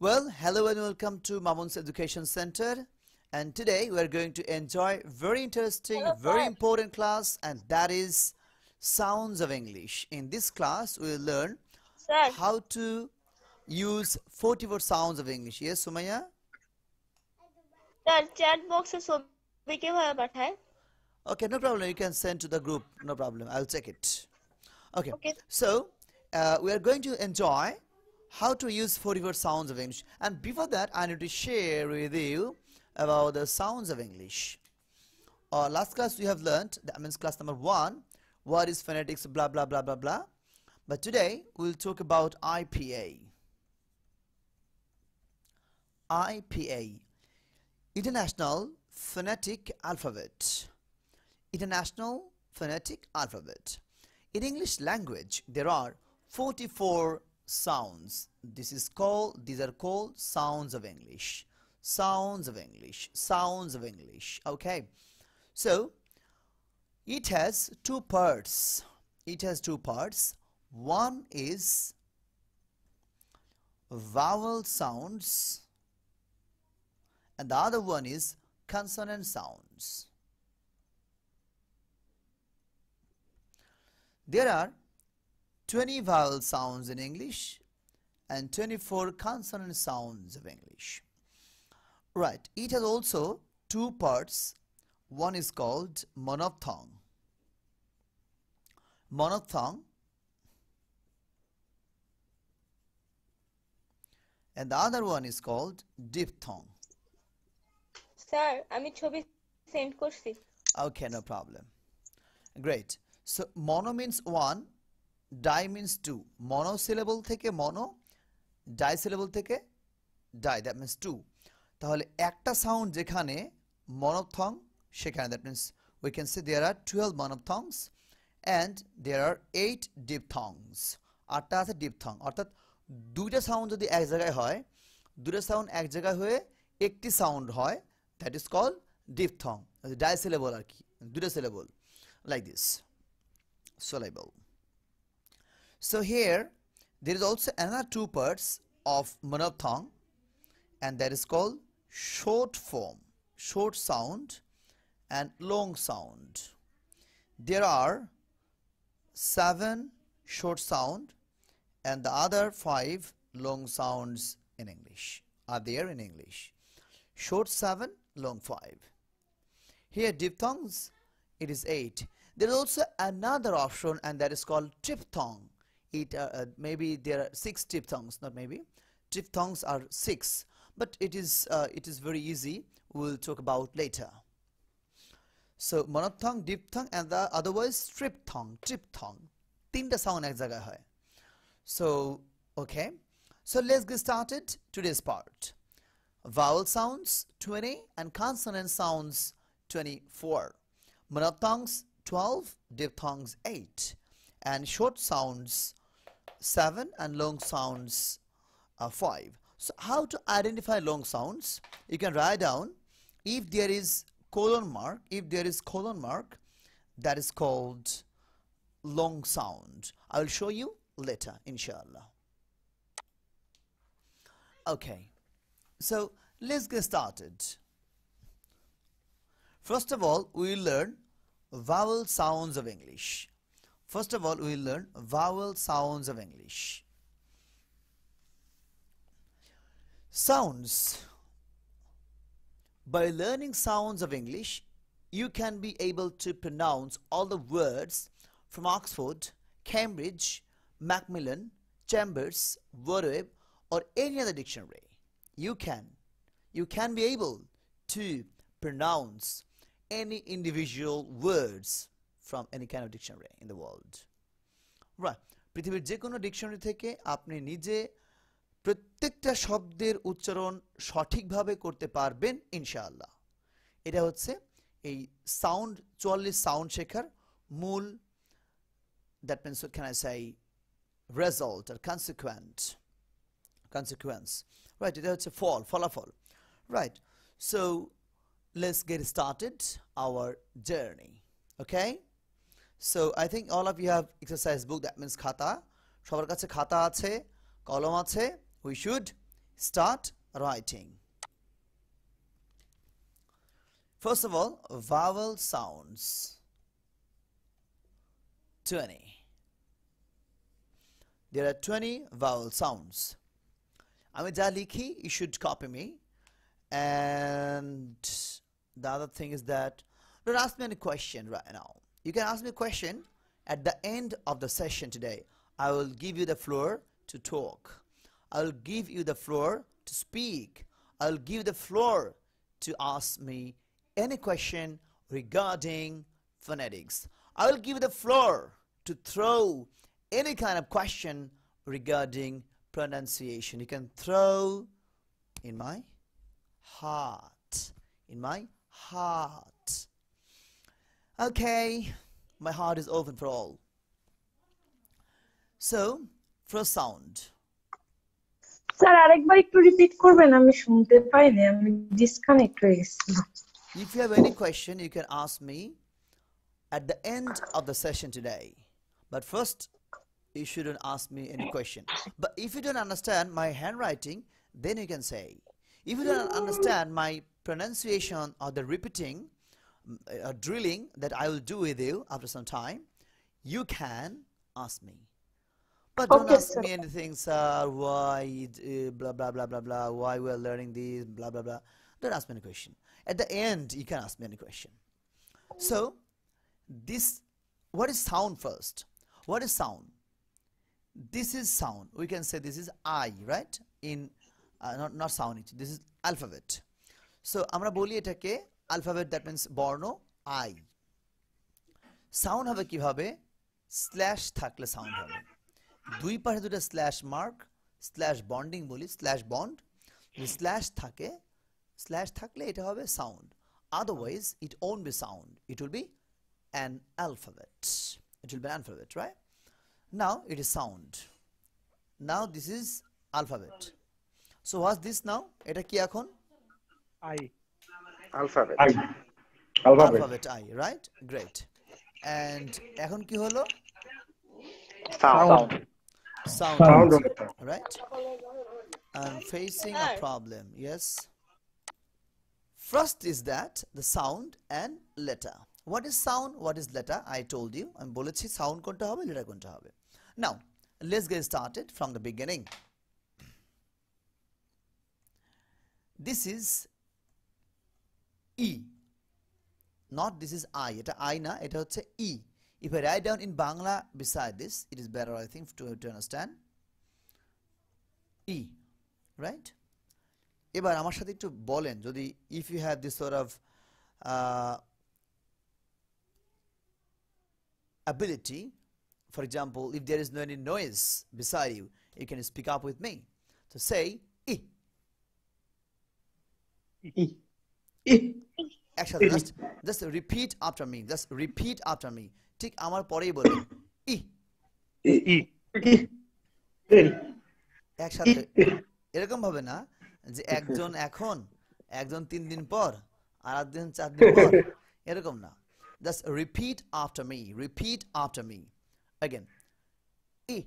Well, hello and welcome to Mamun's Education Center. And today we are going to enjoy very interesting, Hello, very sir. important class, and that is Sounds of English. In this class, we will learn Sir, how to use 44 sounds of English. Yes, Sumaya? sir, chat box में ছবি কিভাবে পাঠায়? Okay, no problem. You can send to the group. No problem. I'll check it. Okay, Okay. so we are going to enjoy how to use 44 sounds of English. And before that, I need to share with you about the sounds of English. Last class we have learned, that means class number 1, what is phonetics, blah, blah, blah, blah, blah. But today we'll talk about IPA. IPA, International Phonetic Alphabet. International Phonetic Alphabet. In English language, there are 44 sounds. These are called sounds of English. Sounds of English. Sounds of English. Okay. So, it has two parts. It has two parts. One is vowel sounds and the other one is consonant sounds. There are 20 vowel sounds in English and 24 consonant sounds of English. Right, it has also two parts. One is called monophthong. Monophthong, and the other one is called diphthong. Sir আমি ছবি send করছি। Okay, no problem. Great. So mono means one, di means two. Monosyllable থেকে mono, disyllable থেকে di, that means two. তাহলে একটা sound যেখানে monophthong সেখানে, that means we can say there are 12 monophthongs and there are 8 diphthongs. 8টা আছে diphthong, অর্থাৎ দুইটা sound যদি এক জায়গায় হয়, দুটো সাউন্ড এক জায়গায় হয়ে একটি সাউন্ড হয়, that is called diphthong. Disyllable আর কি, দুটো syllable, like this. Syllable. So here there is also another two parts of monophthong, and that is called short form, short sound and long sound. There are 7 short sound and the other 5 long sounds in English are there in English. Short 7, long 5. Here diphthongs, it is 8. There is also another option, and that is called triphthong. Maybe there are 6 triphthongs, not maybe. Triphthongs are 6, but it is very easy. We will talk about later. So monophthong, diphthong, and the otherwise triphthong. Triphthong. 3টা sound এক জায়গায় হয়. So okay. So let's get started today's part. Vowel sounds 20 and consonant sounds 24. Monophthongs 12, diphthongs 8, and short sounds 7 and long sounds 5. So how to identify long sounds? You can write down, if there is colon mark, that is called long sound. I will show you later, inshallah. Okay, so let's get started. First of all, we will learn vowel sounds of English. First of all, we will learn vowel sounds of English. Sounds. By learning sounds of English, you can be able to pronounce all the words from Oxford, Cambridge, Macmillan, Chambers, Wordweb, or any other dictionary. You can be able to pronounce any individual words from any kind of dictionary in the world. Right, পৃথিবীর যে কোনো dictionary থেকে আপনি নিজে প্রত্যেকটা শব্দের উচ্চারণ সঠিকভাবে করতে পারবেন ইনশাআল্লাহ। এটা হচ্ছে এই সাউন্ড 44 সাউন্ড শেখার মূল, that means what can I say, result or consequence. Right, এটা হচ্ছে ফলাফল. Right, so let's get started our journey. Okay, so I think all of you have exercise book, that means khata. সবার কাছে খাতা আছে, কলম আছে. We should Start writing. First of all, vowel sounds. 20. There are 20 vowel sounds. আমি যা লিখি, you should copy me. And the other thing is that don't ask me any question right now. You can ask me a question at the end of the session today. I will give you the floor to talk. I will give you the floor to speak. I will give the floor to ask me any question regarding phonetics. I will give you the floor to throw any kind of question regarding pronunciation. You can throw in my heart. In my heart. Okay, my heart is open for all. So, first sound. Sir আরেকবার একটু repeat করবেন, আমি শুনতে পাইনি, আমি disconnect হয়ে গেছিলাম। If you have any question, you can ask me at the end of the session today. But first, you shouldn't ask me any question. But if you don't understand my handwriting, then you can say. If you don't understand my pronunciation or the repeating or drilling that I will do with you after some time, you can ask me. But don't Okay, ask sir. me anything, sir, why, blah, blah, blah, blah, blah, why we are learning this, blah, blah, blah. Don't ask me any question. At the end, you can ask me any question. So, this, what is sound first? What is sound? This is sound. We can say this is I, right? In, not sound, this is alphabet. So, আমরা বলি এটাকে alphabet, that means বর্ণ I. Sound হবে কিভাবে? Slash থাকলে sound হবে। দুই পাশে দুটো স্ল্যাশ মার্ক, স্ল্যাশ বন্ডিং বলি, স্ল্যাশ বন্ড। যদি স্ল্যাশ থাকলে এটা হবে sound. Otherwise, it won't be sound. It will be an alphabet. It will be an alphabet, right? Now it is sound. Now this is alphabet. So what's this now? এটা কি এখন? I. Alphabet. Alphabet I, right? Great. And এখন কি হলো? Sound. Sound. Right? I'm facing a Sir. problem. Yes. First is that the sound and letter. What is sound? What is letter? I told you. আমি বলেছি sound কোনটা হবে, letter কোনটা হবে. Now, let's get started from the beginning. This is E. Not this is I. এটা I না, এটা হচ্ছে E. If I write down in Bangla beside this, it is better, I think, to understand. E. Right? এবার আমার সাথে একটু বলেন, যদি if you have this sort of ability, for example, if there is no any noise beside you, you can speak up with me. So say E. Actually, just repeat after me. Just repeat after me. ঠিক আমার পরেই বলবেন E. একসাথে এরকম ভাবে না যে একজন এখন, একজন 3 দিন পর, আর একজন 4 দিন পর, এরকম না। Just repeat after me. Repeat after me. Again. E.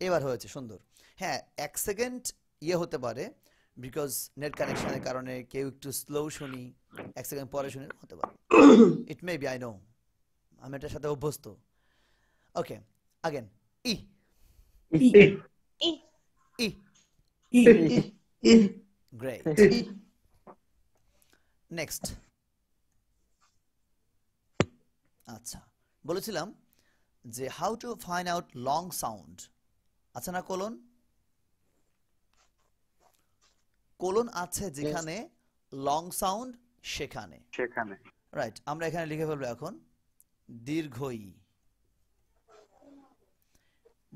এবার হয়েছে, সুন্দর। হ্যাঁ, 1 সেকেন্ড হতে পারে, বিকজ নেট কানেকশনের কারণে কেউ একটু স্লো শুনি, 1 সেকেন্ড পরে শুনি, হতে পারে। ইট মে বি, আই নো, আমি এটার সাথে অভ্যস্ত। ওকে, again. E. Great. Next. আচ্ছা, বলেছিলাম যে how to find out long sound. আচ্ছা না কোলন? কোলন আছে যেখানে, লং সাউন্ড সেখানে। রাইট, আমরা এখানে লিখে ফেলবো এখন দীর্ঘই।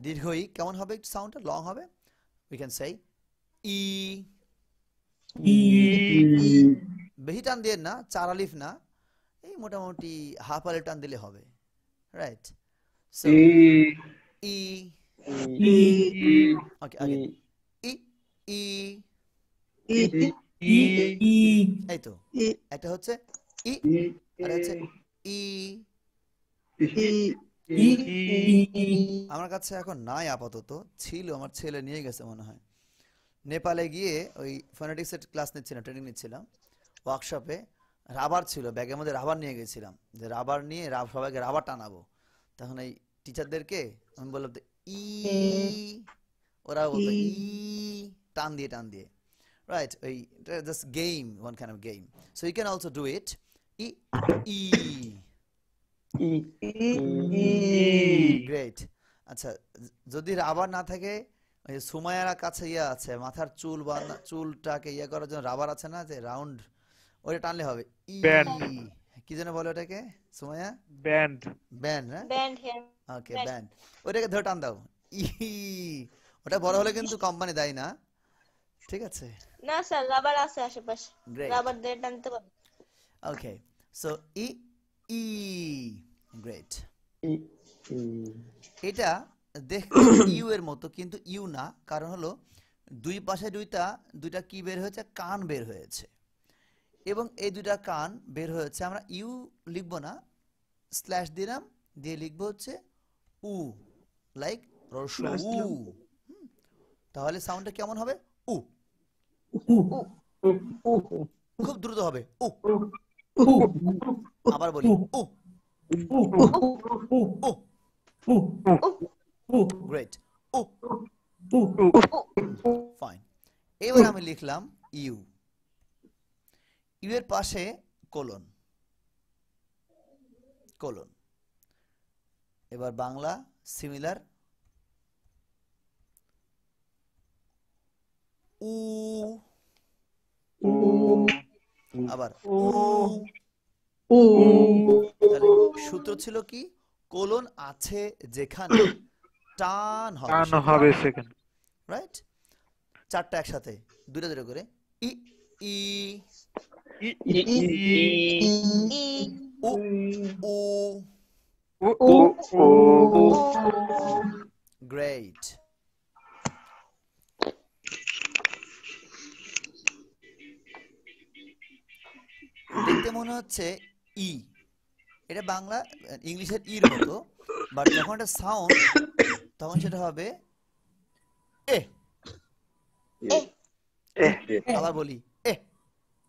দীর্ঘই কেমন হবে? সাউন্ডটা লং হবে। উই ক্যান সে ই। বেশি টান দিয়ে না, 4 আলিফ না, এই মোটামুটি হাফ আলিফ টান দিলে হবে। রাইট, সো ই। ওকে, আগে ই ই। এই তো, একটা হচ্ছে ই আর হচ্ছে ই। আমার কাছে এখন নাই আপাতত, ছিল আমার ছেলে নিয়ে গেছে মনে হয়। নেপালে গিয়ে ওই ফোনেটিক্সের ক্লাস নিচ্ছিলাম, ট্রেনিং নিচ্ছিলাম ওয়ার্কশপে। রাবার ছিল ব্যাগের মধ্যে, রাবার নিয়ে গেছিলাম, যে রাবার নিয়ে সবাইকে রাবার টানাবো। তখন এই টিচারদেরকে আমি বললাম তো ই, ওরা বলতো ই, টান দিয়ে টান দিয়ে, রাইট? ওই just game, one kind of game. So you can also do it. ই ই, গ্রেট। আচ্ছা, যদি রাবার না থাকে, ওই যে সুমাইয়ার কাছে ইয়ে আছে, মাথার চুল চুলটাকে ইয়ে করার জন্য রাবার আছে না, যে রাউন্ড, ওইটা টানলে হবে। ই, ব্যান্ড। কি যেন বলে ওটাকে সুমাইয়া? ব্যান্ড। ব্যান্ড, হ্যাঁ? Band here okay, band. Band. ওইটাকে ধরে টান দাও। ই, ওটা বড় হলে কিন্তু কোম্পানি দেয় না, ঠিক আছে? না স্যার, রাবার আছে আশেপাশে, গ্রেট। রাবার দিয়ে টানতে পারবে। ওকে, সো ই ই, গ্রেট। এটা দেখতে ইউ এর মতো, কিন্তু ইউ না, কারণ হলো দুই পাশে দুইটা কি বের হয়েছে, কান বের হয়েছে, এবং এই দুইটা কান বের হয়েছে। আমরা ইউ লিখবো না, স্ল্যাশ দিলাম, দিয়ে লিখবো হচ্ছে উ, লাইক রস্য উ। তাহলে সাউন্ডটা কেমন হবে? উ। খুব দ্রুত হবে উ। আবার বলি উ উ, গ্রেট, উ। ফাইন। এবার আমি লিখলাম ইউ, ইউ এর পাশে কোলন, কোলন। এবার বাংলা সিমিলার, উ, আবার উ। তাহলে সূত্র ছিল কি? কোলন আছে যেখানে টান হবে টান সেখানে, হবে সেখানে। রাইট? চারটা একসাথে, দুটো দুটো করে। ই ই, ই ই ই উ উ, উ উ ও। গ্রেট। দেখতে মনে হচ্ছে ই, এটা বাংলা ইংলিশের ইর মতো, বাট যখন এটা সাউন্ড তখন সেটা হবে এ। এ আবার বলি এ,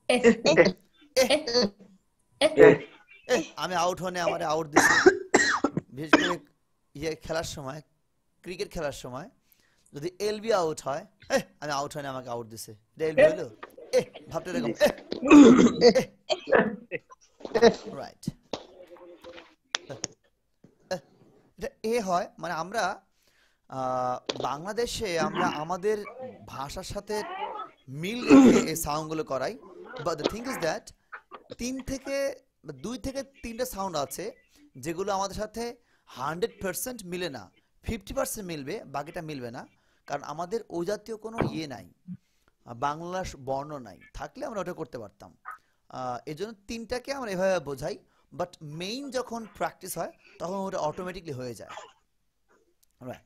এ এ, এ। আমি আউট হনে আমারে আউট দিছে, বিশেষ করে ইয়ে খেলার সময়, ক্রিকেট খেলার সময় যদি এলবি আউট হয়, আমি আউট হয়নি, আমাকে আউট দিছে, এটা এলবি হইলো? ভাবতে এরকম রাইট। এটা এ হয়, মানে আমরা বাংলাদেশে আমরা আমাদের ভাষার সাথে মিল রেখে এই সাউন্ডগুলো করাই। But the thing is that 2 থেকে 3টা সাউন্ড আছে যেগুলো আমাদের সাথে 100% মিলে না, 50% মিলবে, বাকিটা মিলবে না, কারণ আমাদের ওই জাতীয় কোনো ইয়ে নাই, বাংলা বর্ণ নাই, থাকলে আমরা ওটা করতে পারতাম। এই জন্য 3টাকে আমরা এভাবে বোঝাই, বাট মেইন যখন প্র্যাকটিস হয় তখন ওটা অটোমেটিকলি হয়ে যায়, right?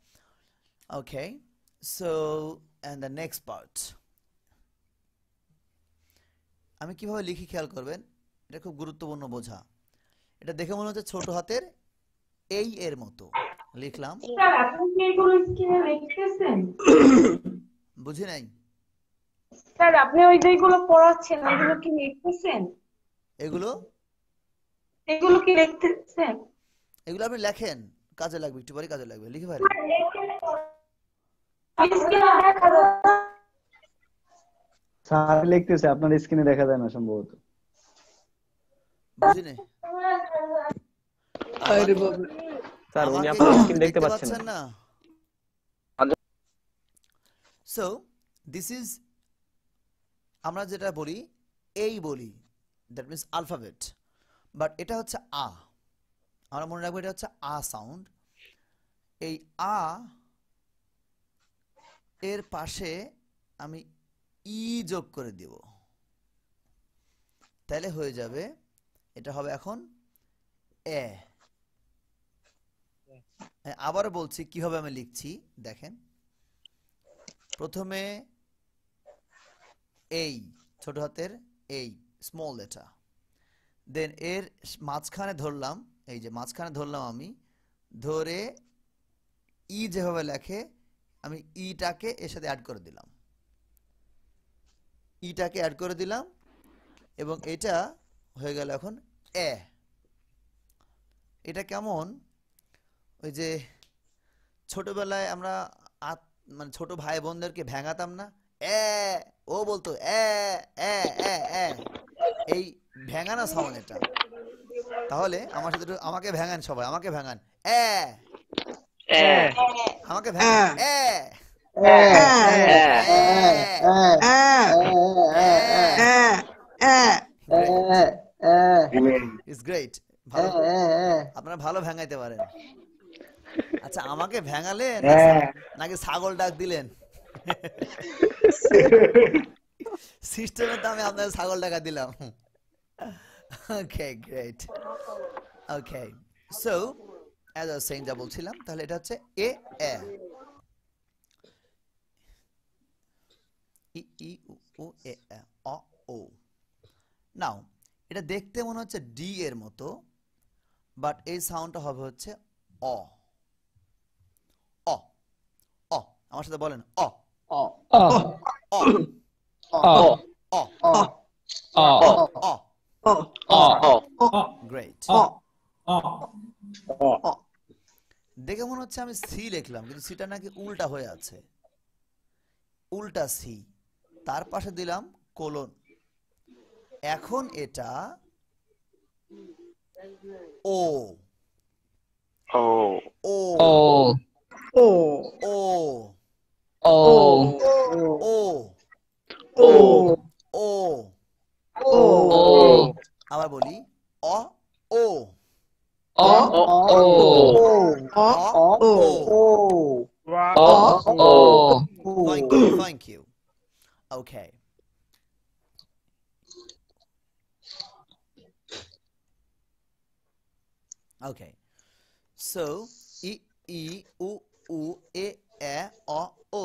Okay, so and the next part আমি কিভাবে লিখি খেয়াল করবেন, এটা খুব গুরুত্বপূর্ণ বোঝা। এটা দেখে মনে হচ্ছে ছোট হাতের এই এর মতো, লিখলাম। স্যার আপনি কি এগুলো স্ক্রিনে লিখতেছেন? বুঝি নাই? স্যার আপনি ওই যেগুলো পড়াচ্ছেন ওগুলো কি লিখতেছেন? এগুলো এগুলো কি লিখতেছেন? এগুলো আপনি লেখেন, কাজে লাগবে, একটু পরে কাজে লাগবে, লিখে ফেলেন। স্ক্রিনে দেখা যাচ্ছে। স্যার লিখতেছে, আপনার স্ক্রিনে দেখা যায় না সম্ভবত। বুঝি নাই? আরে বাবা, স্যার উনি আমাকে আপনার কি স্ক্রিন দেখতে পাচ্ছেন পাচ্ছেন না। না? সো দিস ইজ, আমরা যেটা বলি এই বলি, দ্যাট মিনস আলফাবেট, বাট এটা হচ্ছে আ। আমরা মনে রাখবো এটা হচ্ছে আ সাউন্ড। এই আ এর পাশে আমি ই যোগ করে দিব, তাহলে হয়ে যাবে, এটা হবে এখন এ। আবার বলছি কিভাবে আমি লিখছি, দেখেন। প্রথমে এই ছোট হাতের এই স্মল লেটার, দেন এর মাঝখানে ধরলাম, এই যে মাঝখানে ধরলাম আমি ধরে ই যেভাবে লেখে আমি ইটাকে এর সাথে অ্যাড করে দিলাম, ইটাকে অ্যাড করে দিলাম এবং এটা হয়ে গেল এখন এ। এটা কেমন, ওই যে ছোটবেলায় আমরা মানে ছোট ভাই বোনদেরকে ভেঙাতাম না, এ ও বলতো এ এ এ এ, এই ভেঙানো সাউন্ড এটা। তাহলে আমার সাথে আমাকে ভেঙান সবাই, আমাকে ভেঙান এ, আমাকে ভেঙান এ ইটস গ্রেট। ভালো, আপনারা ভালো ভেঙাইতে পারেন। আচ্ছা আমাকে ভেঙালেন নাকি ছাগল ডাক দিলেন? সিস্টেমের দামে আপনাদের ছাগল ডাকা দিলাম। Okay great. Okay so as I was saying, যা বলছিলাম, তাহলে এটা হচ্ছে এ এ ই ই উ উ এ এ অ ও। নাও এটা দেখতে মনে হচ্ছে ডি এর মতো, বাট এই সাউন্ডটা হবে হচ্ছে অ অ অ। আমার সাথে বলেন অ অ অ অ অ অ। গ্রেট। দেখে মনে হচ্ছে আমি সি লিখলাম, কিন্তু সিটা নাকি উল্টা হয়ে আছে, উল্টা সি, তার পাশে দিলাম কোলন। এখন এটা ও ও ও ও ও ও ও ও ও। ও আবার বলি অ ও অ ও অ ও। Thank you, thank you. Okay. Okay. So ই ই উ উ এ এ অ ও,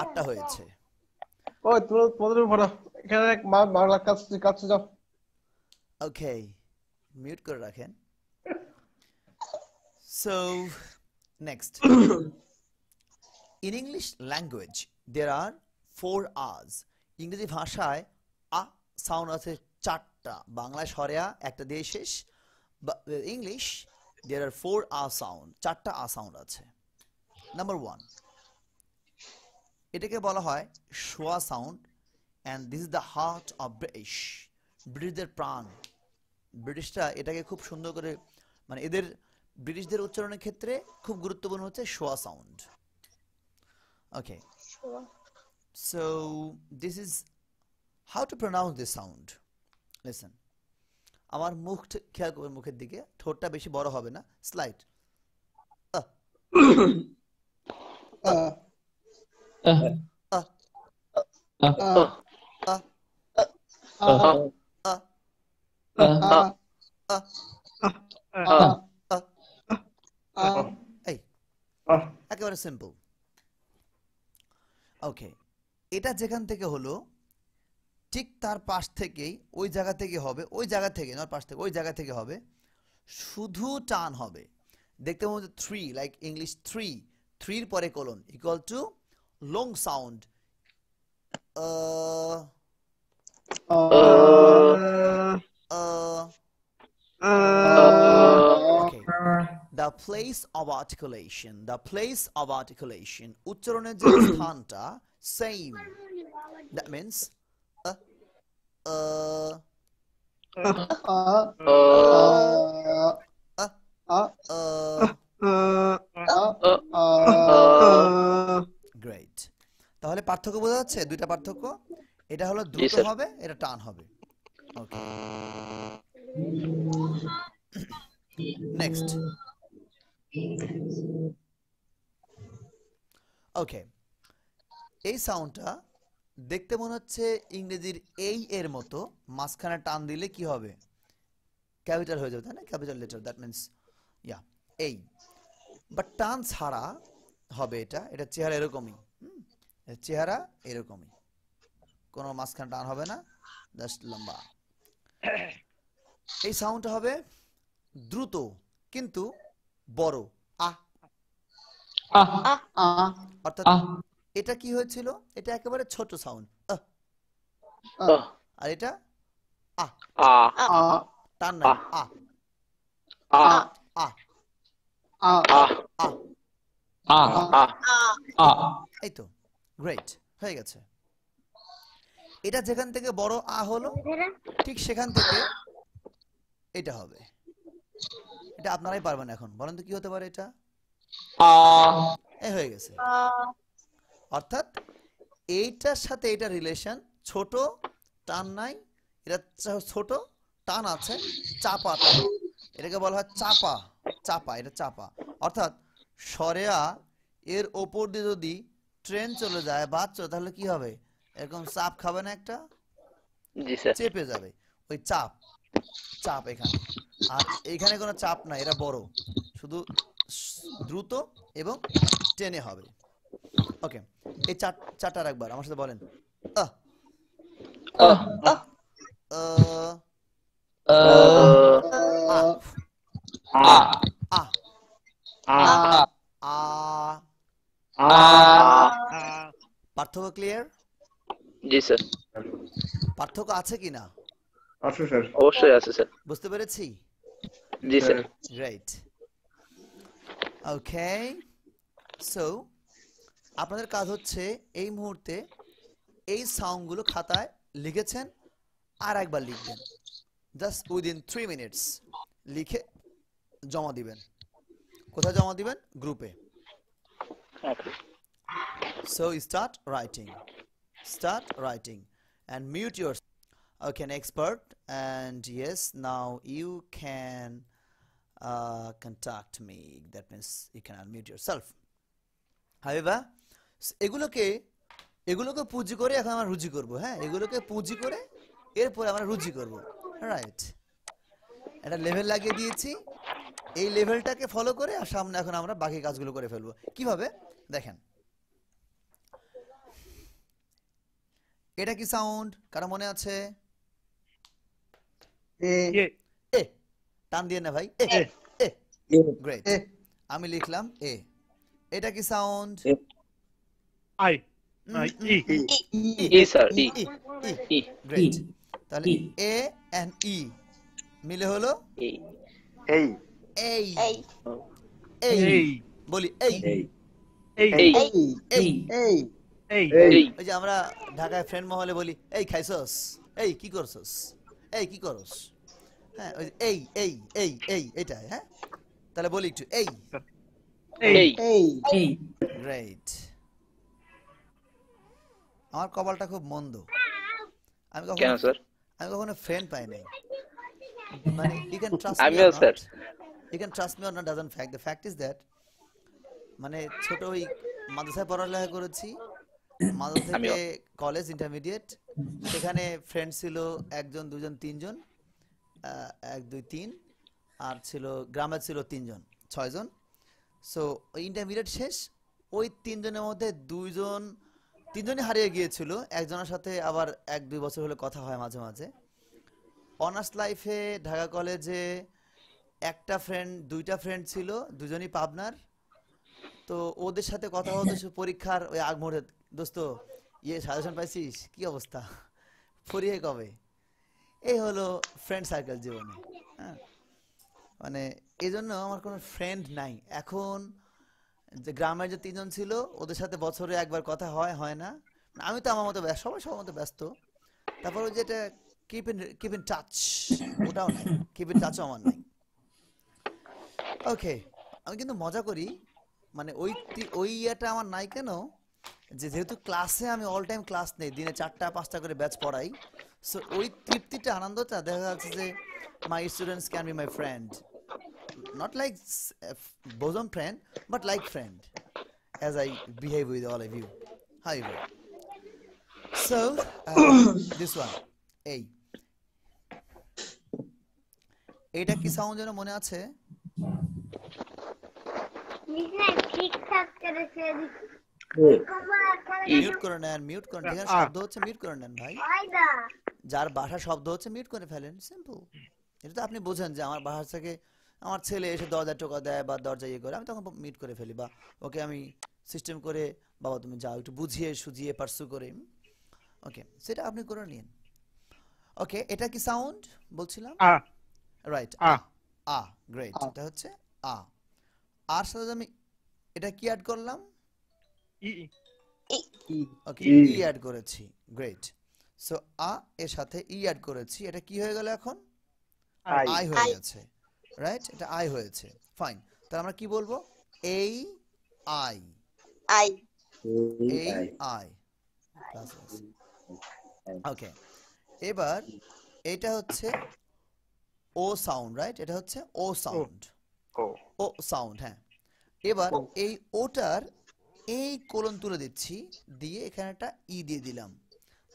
8টা হয়েছে। ওই তুমি তোমাদের পড়ো, এখানে এক বাংলা কাজ যাও। Okay. মিউট করে রাখেন। So next. In English language there are 4 R's. ইংরেজি ভাষায় আ সাউন্ড আছে 4টা, বাংলায় সরেয়া একটা দিয়ে শেষ। English there are 4 R sound, 4টা আ সাউন্ড আছে। নাম্বার 1, এটাকে বলা হয় শোয়া sound, and this is the heart of British. ব্রিটিশদের প্রাণ। ব্রিটিশরা এটাকে খুব সুন্দর করে, মানে এদের ব্রিটিশদের উচ্চারণের ক্ষেত্রে খুব গুরুত্বপূর্ণ হচ্ছে শোয়া sound. Okay, so this is how to pronounce this sound. Listen, আমার মুখ খেয়াল করবেন, মুখের দিকে, ঠোঁটটা বেশি বড় হবে না, স্লাইড এই একেবারে সিম্পল। ওকে, এটা যেখান থেকে হলো ঠিক তার পাশ থেকেই ওই জায়গা থেকে হবে, ওই জায়গা থেকে নয় পাশ থেকে, ওই জায়গা থেকে হবে, শুধু টান হবে। দেখতে মনে হচ্ছে 3, লাইক ইংলিশ 3, 3 পরে colon equal to long sound okay. The place of articulation, the place of articulation, উচ্চারণের যে স্থানটা সেম, দ্যাট মিনস গ্রেট। তাহলে পার্থক্য বোঝা যাচ্ছে, দুইটা পার্থক্য, এটা হলো দ্রুত হবে, এটা টান হবে। ওকে, নেক্সট। ওকে, এই সাউন্ডটা দেখতে মনে হচ্ছে ইংরেজির এই এর মতো, মাঝখানে টান দিলে কি হবে, ক্যাপিটাল হয়ে যাবে, তাই না? ক্যাপিটাল লেটার, দ্যাট মিনস ইয়া এই, বাট টান ছাড়া হবে এটা। এটা চেহারা এরকমই, চেহারা এরকমই, কোনো মাঝখানে টান হবে না, জাস্ট লম্বা। এই সাউন্ডটা হবে দ্রুত কিন্তু বড় আ Ah. অর্থাৎ Ah. এটা কি হয়েছিল, এটা একেবারে ছোট সাউন্ড আর এটা আ Ah. টান নাই আ আ Ah. আ Ah. Ah. এই তো গ্রেট হয়ে গেছে। এটা যেখান থেকে বড় আ হলো ঠিক সেখান থেকে এটা হবে। এটা আপনারাই পারবেন এখন, বলেন তো কি হতে পারে এটা? Ah. এই হয়ে গেছে। অর্থাৎ এইটার সাথে এটা রিলেশন, ছোট টান নাই, এটা ছোট টান আছে, চাপা টান, এটাকে বলা হয় চাপা চাপা, এটা চাপা। অর্থাৎ সরেয়া এর ওপর দিয়ে যদি ট্রেন চলে যায় বাস চলে, তাহলে কি হবে? এরকম চাপ খাবে না একটা, জি স্যার। চেপে যাবে, ওই চাপ চাপ এখানে। আর এইখানে কোনো চাপ নাই, এটা বড়, শুধু দ্রুত এবং টেনে হবে। ওকে, এই চারটার একবার আমার সাথে বলেন। আহ Ah. আহ আহ Ah. আহ Ah. আ Ah. পার্থক্য ক্লিয়ার? জি স্যার। পার্থক্য আছে কিনা আছে স্যার। অবশ্যই আছে স্যার। বুঝতে পেরেছি? জি স্যার। গ্রেট। ওকে, সো আপনাদের কাজ হচ্ছে এই মুহূর্তে এই সাউন্ডগুলো খাতায় লিখেছেন আর একবার লিখবেন, জাস্ট উইদিন 3 মিনিটস লিখে জমা দিবেন। কোথায় জমা দিবেন? গ্রুপে। ওকে। So start writing and mute your. Okay, next part. And yes, now you can contact me. That means you can unmute yourself. However, এগুলোকে পুঁজি করে এখন আমরা রুজি করব। হ্যাঁ, এগুলোকে পুঁজি করে এরপরে আমরা রুজি করব। রাইট, একটা লেভেল লাগিয়ে দিয়েছি, এই লেভেলটাকে ফলো করে আর সামনে এখন আমরা বাকি কাজগুলো করে ফেলবো। কিভাবে দেখেন, এটা কি সাউন্ড কারো মনে আছে? এ এ, টান দিয়ে না ভাই, এ এ। গ্রেট, আমি লিখলাম এ। এটা কি sound? I. E. E sir, ই। ই। গ্রেট, তাহলে এ এন্ড ই মিলে হলো ই। এই এই এই এই, বলি এই Ei. এই। এই। এই Ei. এই। ওই যে আমরা ঢাকায় ফ্রেন্ড মহলে বলি এই খাইছস, এই কি করছস, এই কি করস। হ্যাঁ, ওই যে এই এই এই এই এটাই। হ্যাঁ, তাহলে বলি একটু এই। এই। এই গ্রেট। আমার কপালটা খুব মন্দ, আমি কেন স্যার? কখনো ফ্রেন্ড পাই নাই। মানে you can trust me আমিও or sir. not, you can trust me or not doesn't fact, the fact is that মানে ছোট ওই মাদ্রাসায় পড়ালেখা করেছি, মাদ্রাসা থেকে কলেজ ইন্টারমিডিয়েট, সেখানে ফ্রেন্ড ছিল একজন দুজন তিনজন, 1 2 3, আর ছিল গ্রামে ছিল 3 জন 6 জন। সো ওই ইন্টারমিডিয়েট শেষ, ওই 3 জনের মধ্যে 3 জনই হারিয়ে গিয়েছিল, একজনের সাথে আবার 1 2 বছর হলে কথা হয় মাঝে মাঝে। অনার্স লাইফে ঢাকা কলেজে একটা ফ্রেন্ড, 2টা ফ্রেন্ড ছিল, দুজনই পাবনার। তো ওদের সাথে কথা হতো পরীক্ষার ওই আগ মুহূর্তে, দোস্ত সাজেশন পাইছিস, কি অবস্থা, পড়িয়ে কবে। এই হলো ফ্রেন্ড সার্কেল জীবনে। হ্যাঁ, মানে এই জন্য আমার কোনো ফ্রেন্ড নাই এখন। যে গ্রামের যে 3 জন ছিল ওদের সাথে বছরে একবার কথা হয় না। আমি তো আমার মতো ব্যস্ত, সবাই সবার মতো ব্যস্ত। তারপর ওই যেটা কিপ ইন টাচ, ওটাও নাই, কিপ ইন টাচও আমার নাই। ওকে, আমি কিন্তু মজা করি, মানে ওই ইয়েটা আমার নাই কেন, যেহেতু ক্লাসে আমি অল টাইম ক্লাস নেই, দিনে 4টা 5টা করে ব্যাচ পড়াই। সো ওই তৃপ্তিটা, আনন্দটা দেখা যাচ্ছে যে my students can be my friend, not like bosom friend, but like friend, as I behave with all of you. However, so this one, এই এটা কি সাউন্ড যেন মনে আছে? মিউট করে নেন, মিউট করে নেন, শব্দ হচ্ছে মিউট করে নেন ভাই। যার ভাষা শব্দ হচ্ছে মিউট করে ফেলেন, সিম্পল। এটা তো আপনি বোঝেন যে আমার ভাষা থেকে আমার ছেলে এসে দরজা টোকা দেয় বা দরজা ইয়ে করে, আমি তখন মিট করে ফেলি, বা ওকে আমি সিস্টেম করে বাবা তুমি যাও একটু বুঝিয়ে সুঝিয়ে পার্সু করে, ওকে সেটা আপনি করে নিন। ওকে, এটা কি সাউন্ড বলছিলাম? আ রাইট, আ আ গ্রেট, এটা হচ্ছে আ। আর সাথে আমি এটা কি অ্যাড করলাম? ই ওকে, ই অ্যাড করেছি, গ্রেট। সো আ এর সাথে ই অ্যাড করেছি, এটা কি হয়ে গেল এখন? আই হয়ে গেছে, রাইট, এটা আই হয়েছে, ফাইন। তাহলে আমরা কি বলবো? এই আই, আই এই আই প্লাস এস। ওকে, এবার এটা হচ্ছে ও সাউন্ড, রাইট, এটা হচ্ছে ও সাউন্ড, ও সাউন্ড, হ্যাঁ। এবার এই ওটার এই কোলন তুলে দিচ্ছি, দিয়ে এখানে একটা ই দিয়ে দিলাম,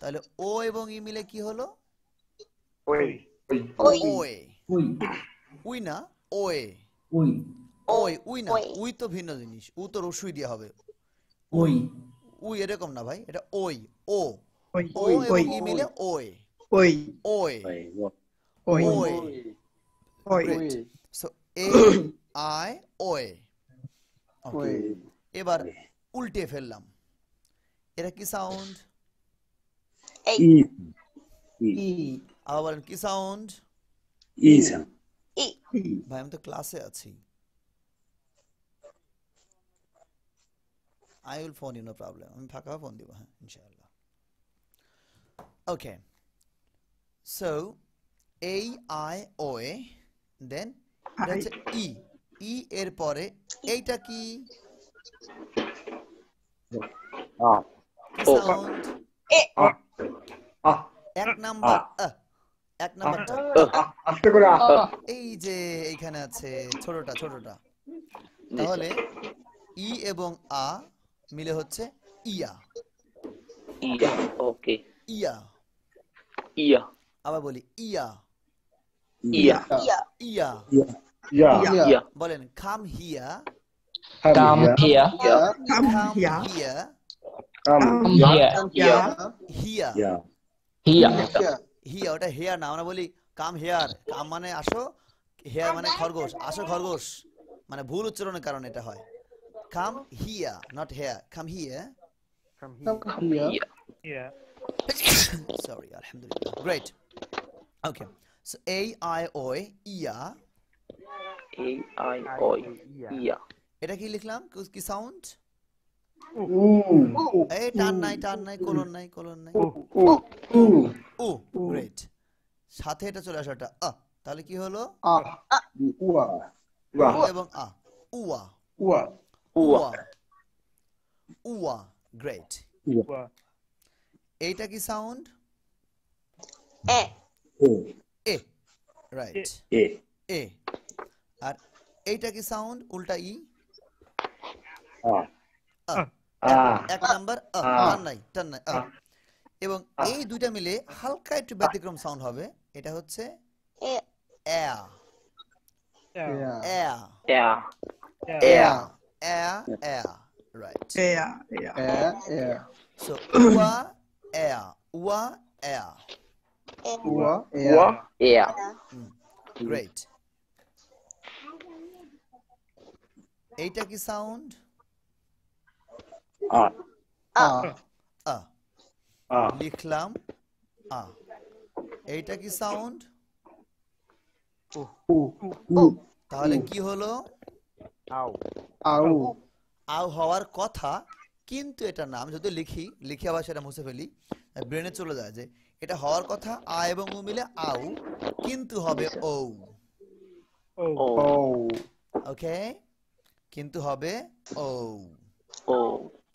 তাহলে ও এবং ই মিলে কি হলো? ওই ওয়ে, উই না ওয়ে, ওই উই না, উই তো ভিন্ন জিনিস, উ তো রসুই দিয়ে হবে, উই এরকম না ভাই, এটা ওই, ও ও এবং ই মিলে way, way, way, great. So A I way. Okay, এবার উল্টে ফেললাম, এটা কি সাউন্ড? এই আবার বলেন কি সাউন্ড? ই ভাই আমি তো ক্লাসে আছি। I will phone you, no problem. আমি ফাঁকা ফোন দিব, হ্যাঁ ইনশাআল্লাহ। ওকে, সো এই আই ও এ, দেন এটা হচ্ছে ই, ই এর পরে এইটা কি? কি সাউন্ড? এক নাম্বার এক নাম্বারটা আস্তে করে এই যে এইখানে আছে ছোটটা, ছোটটা। তাহলে ই এবং আ মিলে হচ্ছে ইয়া, ইয়া, ওকে, ইয়া। ইয়া, আবার বলি ইয়া, ইয়া, ইয়া ইয়া। ইয়া, বলেন কাম হিয়া, Come here. Come Hiya, Come here. Yeah, Hiya, Here. হিয়া, ওটা হেয়ার না, আমরা বলি কাম হেয়ার, কাম মানে আসো, হেয়ার মানে খরগোশ, আসো খরগোশ, মানে ভুল উচ্চারণের কারণে এটা হয়। Come here, not here, come here. Yeah, yeah. Sorry, alhamdulillah. Great. Okay. So A I O yeah, A I O yeah, এটা কি লিখলাম? কি সাউন্ড? এই টান নাই, টান নাই, কোলন নাই, কোলন নাই। ও, গ্রেট। সাথে এটা চলে আসে একটা আ, তাহলে কি হলো? উ এবং আ, উয়া, উয়া, উয়া, উয়া, গ্রেট। Well, এইটা কি সাউন্ড? এ এ, রাইট, এ। আর এইটা কি সাউন্ড? উল্টা ই, এক নাম্বার টান নাই, টান নাই, এবং এই দুইটা মিলে হালকা একটু ব্যতিক্রম সাউন্ড হবে, এটা হচ্ছে এ অ্যা, yeah. অ্যা, Yeah. অ্যা, অ্যা, অ্যা, রাইট। সো উয়া, অ্যা, উয়া, অ্যা, উয়া, ইয়া, গ্রেট। এইটা কি সাউন্ড? আ, লিখলাম আ। এইটা কি সাউন্ড? তাহলে কি হলো? আউ হওয়ার কথা, কিন্তু এটা নাম যদি লিখে আবার সেটা মুছে ফেলি, ব্রেনে চলে যায় যে এটা হওয়ার কথা আ এবং উ মিলে আউ, কিন্তু হবে ও। ওকে, কিন্তু হবে ও।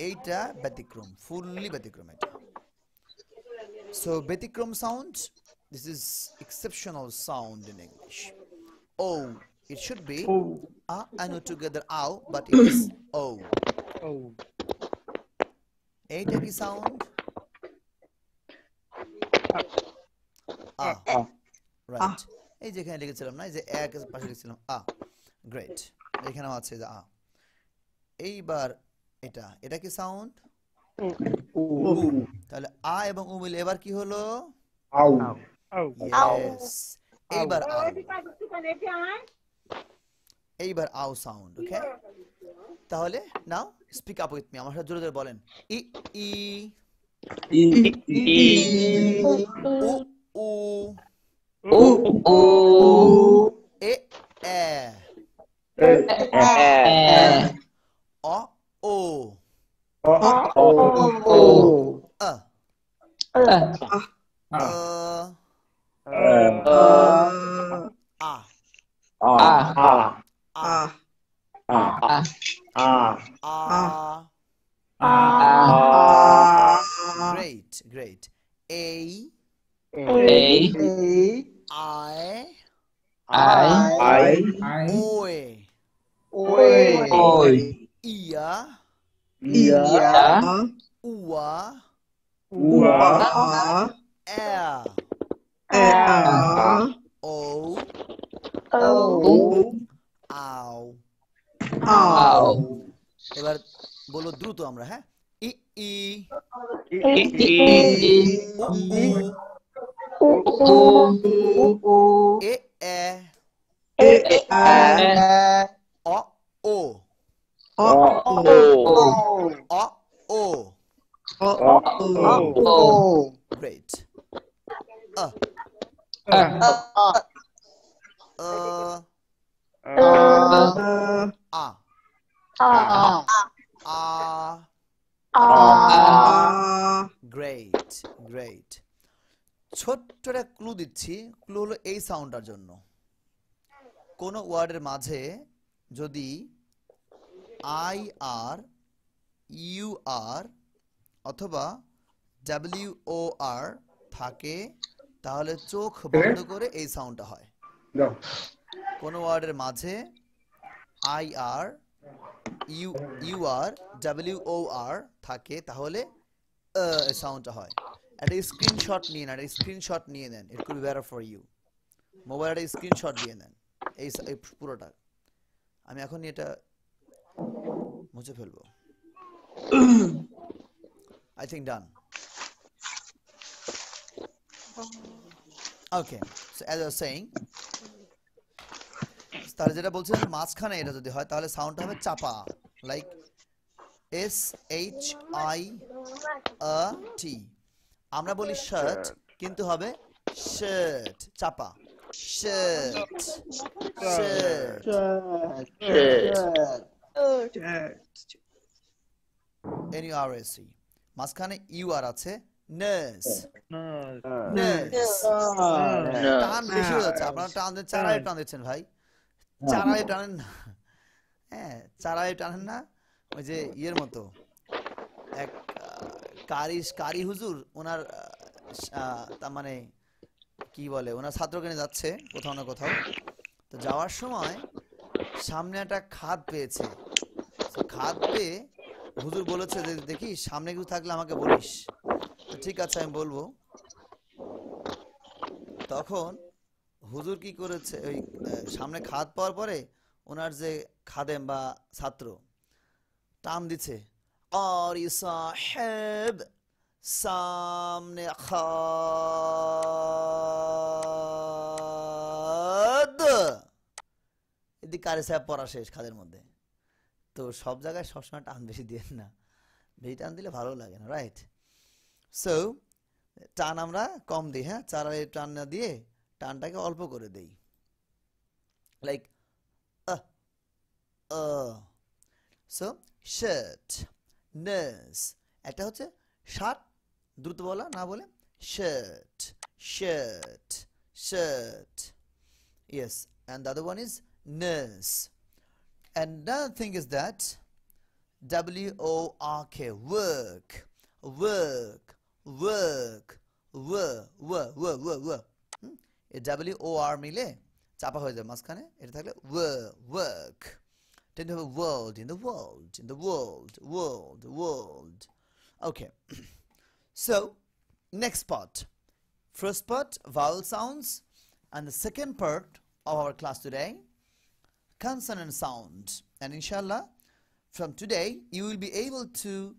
এইটা ব্যতিক্রম, ফুললি ব্যতিক্রম এটা। সো ব্যতিক্রম sound, this is exceptional sound in English. O, it should be a and o together ow, but it is o. এইটা কি সাউন্ড? রাইট, এই যেখানে লিখেছিলাম না, এই যে এক পাশে লিখেছিলাম আ, গ্রেট, এখানেও আছে যে আ। এইবার এটা কি সাউন্ড? তাহলে আ এবং উ মিলে এবার কি হলো? ইয়েস, এইবার আউ। এইবার আও সাউন্ড ওকে তাহলে নাও স্পিক আপ উইথ মি আমার সাথে জোরে জোরে বলেন ই ই উ উ এ এ অ ও আ আ great a I oi ia ua o আও এবার বলো দ্রুত আমরা হ্যাঁ ই ই এ এ অ ও great great ছোট্ট একটা ক্লু দিচ্ছি ক্লু হলো এই সাউন্ডটার জন্য কোন ওয়ার্ডের মাঝে যদি আই আর ইউ আর অথবা ডব্লিউ ও আর থাকে তাহলে চোখ বন্ধ করে এই সাউন্ডটা হয় কোন ওয়ার্ডের মাঝে I R U R W O R থাকে তাহলে সাউন্ডটা হয় একটা স্ক্রিনশট নিয়ে নেন স্ক্রিনশট নিয়ে নেন it could be better for you মোবাইলে স্ক্রিনশট দিয়ে নেন এই পুরোটা আমি এখন এটা মুছে ফেলবো I think done okay so as I was saying তাহলে যেটা বলছিলাম মাঝখানে এটা যদি হয় তাহলে সাউন্ডটা হবে চাপা লাইক এস এইচ আই আ টি আমরা বলি শার্ট কিন্তু হবে শার্ট চাপা শার্ট শার্ট NURSE মাঝখানে ইউ আর আছে নার্স নার্স টান বেশি হয়ে যাচ্ছে আপনারা টান দিচ্ছেন চারায় টান দিচ্ছেন ভাই চারায় টানেন না হ্যাঁ চারায় টানেন না ওই যে ইয়ের মতো এক কারি হুজুর ওনার তার মানে কি বলে ওনার ছাত্রকে নিয়ে যাচ্ছে কোথাও না কোথাও তো যাওয়ার সময় সামনে একটা খাদ পেয়েছে খাদ পেয়ে হুজুর বলেছে যে দেখি সামনে কিছু থাকলে আমাকে বলিস তো ঠিক আছে আমি বলবো তখন হুজুর কি করেছে ওই সামনে খাদ পাওয়ার পরে ওনার যে খাদেম বা ছাত্র টান দিচ্ছে আরি সাহেব সামনে খাদ এদিকে কারি সাহেব পড়া শেষ খাদের মধ্যে তো সব জায়গায় সবসময় টান বেশি দিয়ে না বেশি টান দিলে ভালো লাগে না রাইট সো টান আমরা কম দিই হ্যাঁ চারায় টান না দিয়ে টানটাকে অল্প করে দেই লাইক সো শার্ট নার্স একটা হচ্ছে শার্ট দ্রুত বলা না বলে shirt shirt shirt yes and the other one is nurse And another thing is that WORK work work work এই WOR মিলে চাপা হয়ে যায় মাঝখানে এটা থাকলে work tend to have a world in the world in the world okay so next part first part vowel sounds and the second part of our class today consonant sound and inshallah from today you will be able to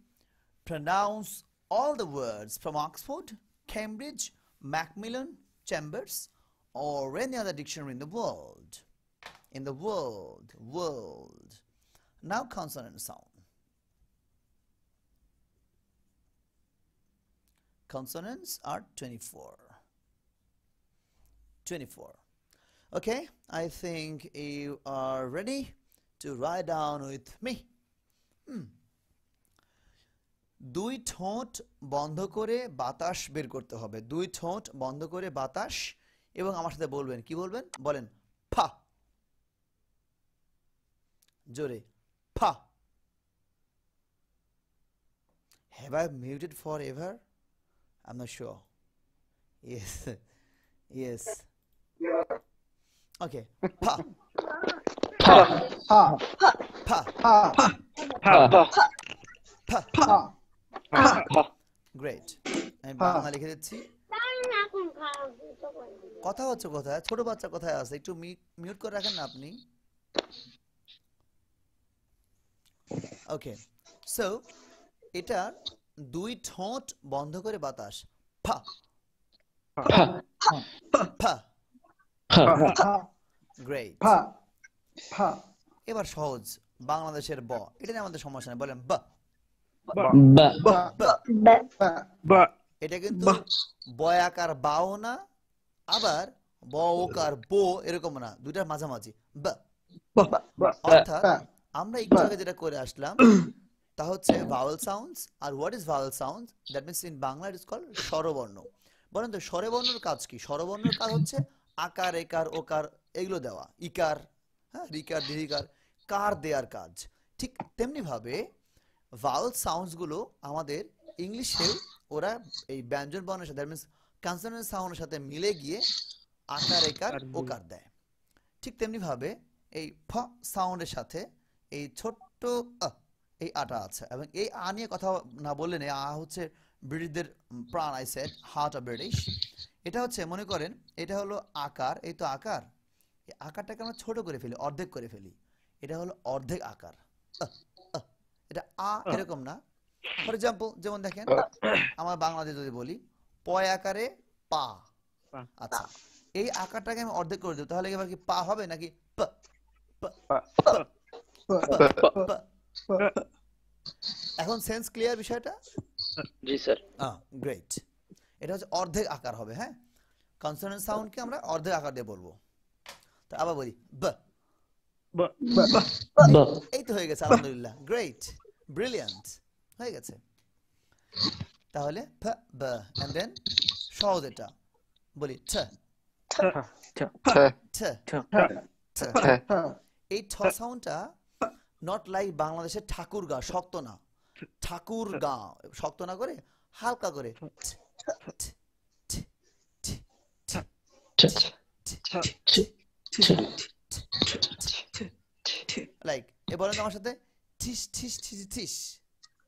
pronounce all the words from Oxford, Cambridge, Macmillan, Chambers or any other dictionary in the world in the world. World. Now consonant sound. Consonants are 24. 24. Okay, I think you are ready to write down with me. দুই ঠোঁট বন্ধ করে বাতাস বের করতে হবে। দুই ঠোঁট বন্ধ করে বাতাস, এবং আমার সাথে বলবেন, কি বলবেন? বলেন ফা। জোরে ফা। Have I muted forever? I'm not sure. Yes. Yes. Okay. Pa. Pa. Ha. Pa. Ha. Pa. Pa. Ha. Great. আমি বাংলা লিখে দিচ্ছি। কথা হচ্ছে কোথায়? ছোট বাচ্চা কোথায় আছে? একটু মিউট করে রাখেন না আপনি। ওকে, সো এটা দুই ঠোঁট বন্ধ করে বাতাস। ফা Pa. ফা। Pa. গ্রেট। Pa. Pa. এবার সহজ বাংলাদেশের ব, এটা নিয়ে আমাদের সমস্যা নেই, বলেন বা। Ba. Ba. Ba. Ba. এটা কিন্তু বয়াকার বাও না, আবার ব ওকার বো এরকম না, দুইটার মাঝামাঝি বা। অর্থাৎ আমরা একটু আগে যেটা করে আসলাম তা হচ্ছে ভাওয়েল সাউন্ডস। আর what is vowel sounds? That means in Bangla it is called স্বরবর্ণ। বলেন তো স্বরবর্ণের কাজ কি? স্বরবর্ণের কাজ হচ্ছে আকার, একার, ওকার এগুলো দেওয়া, ইকার, হ্যাঁ, রিকার, দীর্ঘিকার, কার দেওয়ার কাজ। ঠিক তেমনি ভাবে ভাওয়েল সাউন্ডস গুলো আমাদের ইংলিশে ওরা এই ব্যঞ্জন বর্ণের সাথে, দ্যাট মিনস কনসোনেন্ট সাউন্ডের সাথে মিলে গিয়ে আকার, একার, ওকার দেয়। ঠিক তেমনি ভাবে এই ফ সাউন্ডের সাথে এই ছোট্ট এই আটা আছে, এবং এই আ নিয়ে কথা না বললে নেই। আ হচ্ছে ব্রিটিশদের প্রাণ, I said heart of British. এটা হচ্ছে মনে করেন এটা হলো আকার, এই তো আকার, এই আকারটাকে আমরা ছোট করে ফেলি, অর্ধেক করে ফেলি, এটা হলো অর্ধেক আকার। এটা আ এরকম না। ফর এক্সাম্পল যেমন দেখেন আমার বাংলাদেশে যদি বলি পয় আকারে পা, আচ্ছা এই আকারটাকে আমি অর্ধেক করে দেব, তাহলে এবার কি পা হবে নাকি প? এখন সেন্স ক্লিয়ার বিষয়টা? জি স্যার। গ্রেট। এটা হচ্ছে অর্ধেক আকার হবে। হ্যাঁ, কনসোনেন্ট সাউন্ডকে আমরা অর্ধেক আকার দিয়ে বলবো। তো আবার বলি ব। Ba. এই তো হয়ে গেছে, আলহামদুলিল্লাহ। গ্রেট, ব্রিলিয়ান্ট, হয়ে গেছে। তাহলে ফ ব, এন্ড দেন সহজ এটা বলি ঠ ঠ ঠ। এই ঠ সাউন্ডটা নট লাইক বাংলাদেশের ঠাকুর গা, শক্ত না, ঠাকুর গা শক্ত না করে হালকা করে লাইক এ বলেন আমার সাথে ঠিস ঠিস ঠিস ঠিস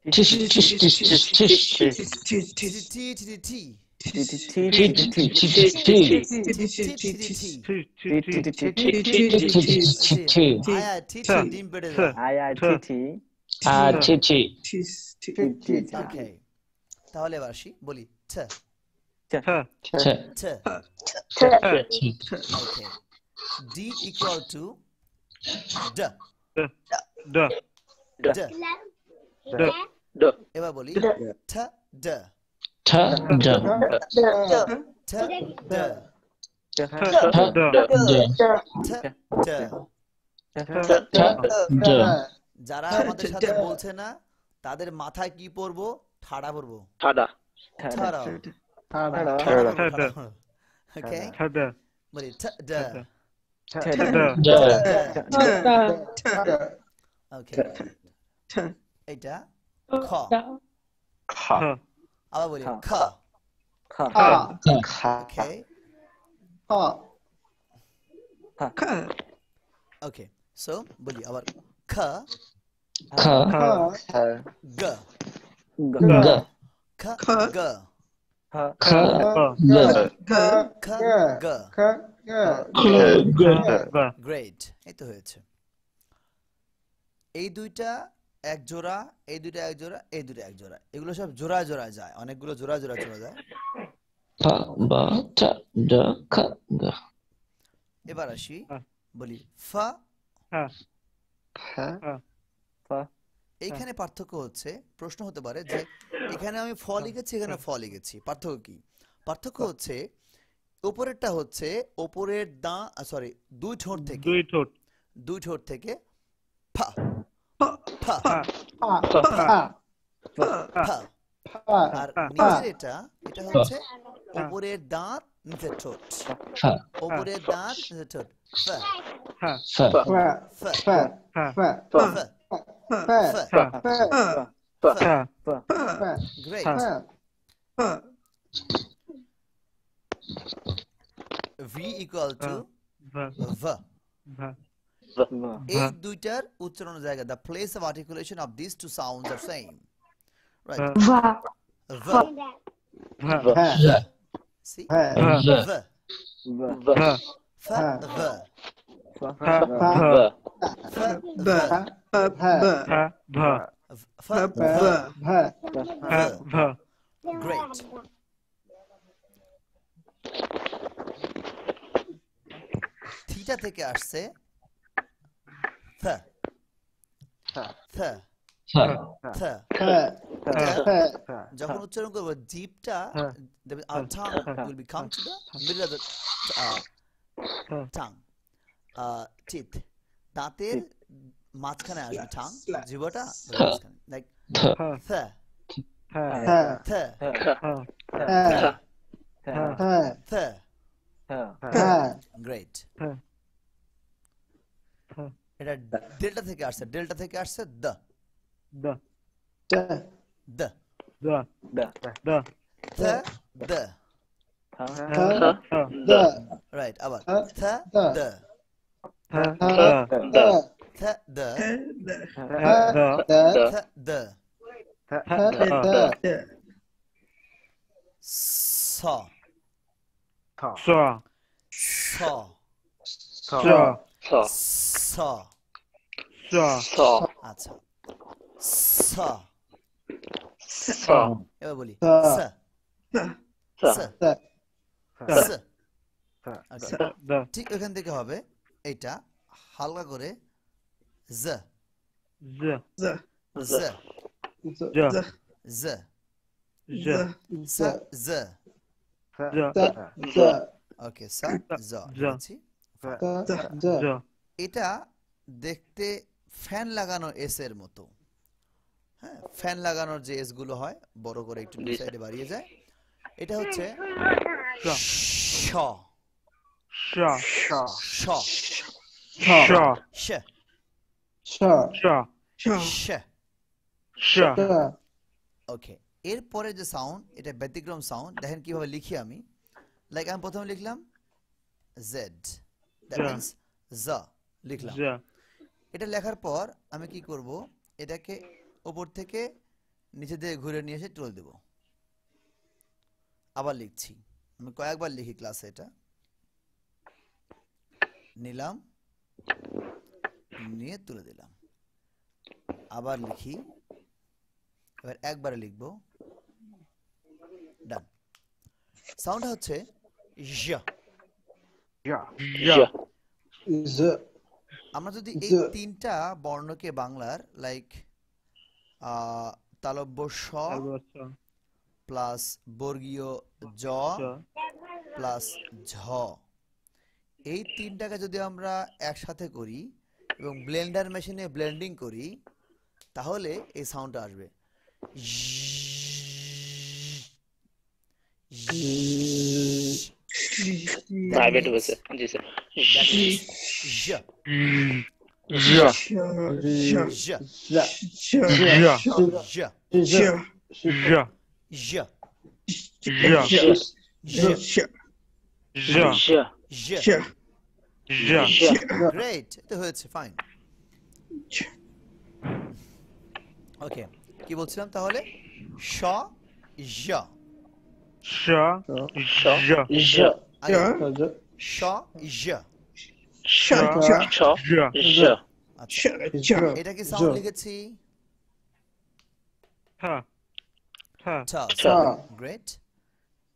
Tish, tish, tish, tish, tish, tish. টি টি টি টি Tish, tish, tish, tish. আয়া টি টি ডিম বেড়ে যায়। Ah, chichi. ওকে, তাহলে এবার আসি বলি ঠ Ta. Ch. ঠ। ওকে, ডি ইকুয়াল টু ড Da. ড। Da. ড। এবার বলি ঠ ড Ta, da. ঠ ড Ta. Da. ঠ ড। Ta, da. যারা আমাদের সাথে বলছে না তাদের মাথায় কি পরবো? ঠাড়া পরবো। ঠাডা। ঠাড়া। Ta. ওকে, Ta. বলি ঠ ড। Da. Da. ওকে, এটা খ। খা Ta. আবার বলি খ। Ha. খা ওকে Ha. ওকে, সো বলি আবার খ Ka, Ha. খা গ ga. খ গ Ka, Ka. খ গ। Ga. গ্রেট, এই তো হয়েছে। এই দুইটা এক জোড়া, এই দুইটা এক জোড়া, এই দুইটা এক জোড়া, এগুলো সব জোড়ায় জোড়ায় যায়, অনেকগুলো জোড়ায় জোড়ায় চলে যায়। pa, ba, ta, da, ka, ga. এবার আসি বলি ফা। Ha. Ha. Ha. Fa. এইখানে পার্থক্য হচ্ছে, প্রশ্ন হতে পারে যে এখানে আমি ফ লিখেছি, এখানে ফ লিখেছি, পার্থক্য কি? পার্থক্য হচ্ছে উপরেরটা হচ্ছে উপরের সরি দুই ঠোঁট থেকে, দুই ঠোঁট। দুই ঠোঁট থেকে ফা ফা Ha. ফা ফা। ফা আর নিচের এটা হচ্ছে উপরের দাঁত নিচের ঠোঁট, উপরের দাঁত নিচের ঠোঁট, ফা Ha. ফা ফা ফা ফা Ha. ফা ফা ফা ফা। ফা Ha. ফা Great. ফা V equal to Va. v। Va. এই দুইটার উচ্চারণ জায়গা, the place of articulation of these two sounds are same, right? Va. V, Va. হ্যাঁ see, হ্যাঁ v, Va. f, v, Ha. হ্যাঁ Va. f, v, হ্যাঁ Ha. Va. f, v, হ্যাঁ Ha. Va. great. Theta থেকে আসছে থ থ থ। হ্যাঁ হ্যাঁ যখন উচ্চারণ করব জিভটা, our tongue will be come to the middle of the tongue, teeth, দাঁতের মাঝখানে আসবে tongue, জিহ্বাটা মাঝখানে, like Ha. থ Ha. হ্যাঁ থ Ha. হ্যাঁ হ্যাঁ থ। হ্যাঁ গ্রেট। Ha. Ha. এটা ডেল্টা থেকে আসছে, ডেল্টা থেকে আসছে দ Da. দ Da. Da. থ দ, Ha. রাইট। আবার থ দ Ha. Da. থ দ Da. থ দ। স Sa. স Sa. স। Sa. আচ্ছা স। Sa. এবার বলি স। স স স। Okay, Da. ঠিক ওখান থেকে হবে এটা হালকা করে জ Z. জ Ja. জ Ja. স জ। Ja. ওকে স জ জ। লিখেছি। Ja. এটা দেখতে ফ্যান লাগানো এস এর মতো, হ্যাঁ, ফ্যান লাগানোর যে এস গুলো হয় বড় করে একটু দুই সাইডে বাড়িয়ে যায়, এটা হচ্ছে Sha. শ Sha. শ Sha. শ Sha. শ। Sha. ওকে, এরপরে যে সাউন্ড, এটা ব্যতিক্রম সাউন্ড, দেখেন কিভাবে লিখি আমি। লাইক আমি প্রথমে লিখলাম জেড, দ্যাট Ja. মিন্স জ লিখলাম। Ja. এটা লেখার পর আমি কি করব, এটাকে উপর থেকে নিচে দিয়ে ঘুরে নিয়ে এসে তুলে দেব। আবার লিখছি, আমি কয়েকবার লিখি ক্লাসে, এটা নিলাম নিয়ে তুলে দিলাম, আবার লিখি, এবার একবারে লিখবো, ডান। সাউন্ড হচ্ছে জ। Ja. জ আমরা যদি এই জ। তিনটা বর্ণকে বাংলার লাইক তালব্য স Alberta. প্লাস বর্গীয় জ Ja. প্লাস ঝ, এই তিনটাকে যদি আমরা একসাথে করি এবং ব্লেন্ডার মেশিনে ব্লেন্ডিং করি, তাহলে এই সাউন্ডটা আসবে। প্রাইভেট হয়েছে জি স্যার জ Ja. জ Ja. জ Ja. জ Ja. জ Ja. জ Ja. জ। Ja. গ্রেট, এটা হয়েছে, ফাইন। ওকে, কি বলছিলাম তাহলে? শ জ Sha. Ja. আগে শ জ। Sha. Ja. আচ্ছা, এটা কি সাউন্ড লিখেছি? Ha. Ha. ছ। গ্রেট।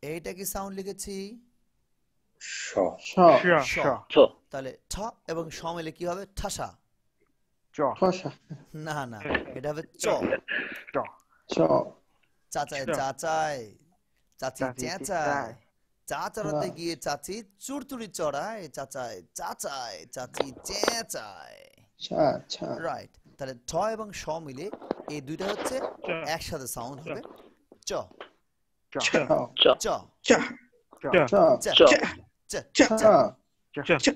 এইটা কি সাউন্ড লিখেছি? Sha. শ। Sha. ছ তাহলে ঠ এবং স মিলে কি হবে? ঠাসা। চ খসা না না, এটা হবে চ। চ চ চাচায় চ। চাচায়, চাচি চাচি চেঁচায়, চেঁচায়। চা চড়াতে গিয়ে চাচি চুরচুরি চড়ায়, চাচায় চাচায়, চাচি চেঁচায়। ছা ছা রাইট, তাহলে ঠ এবং স মিলে এই দুইটা হচ্ছে চ একসাথে সাউন্ড হবে চ চ ছ চ চ চ চ চ ছ চ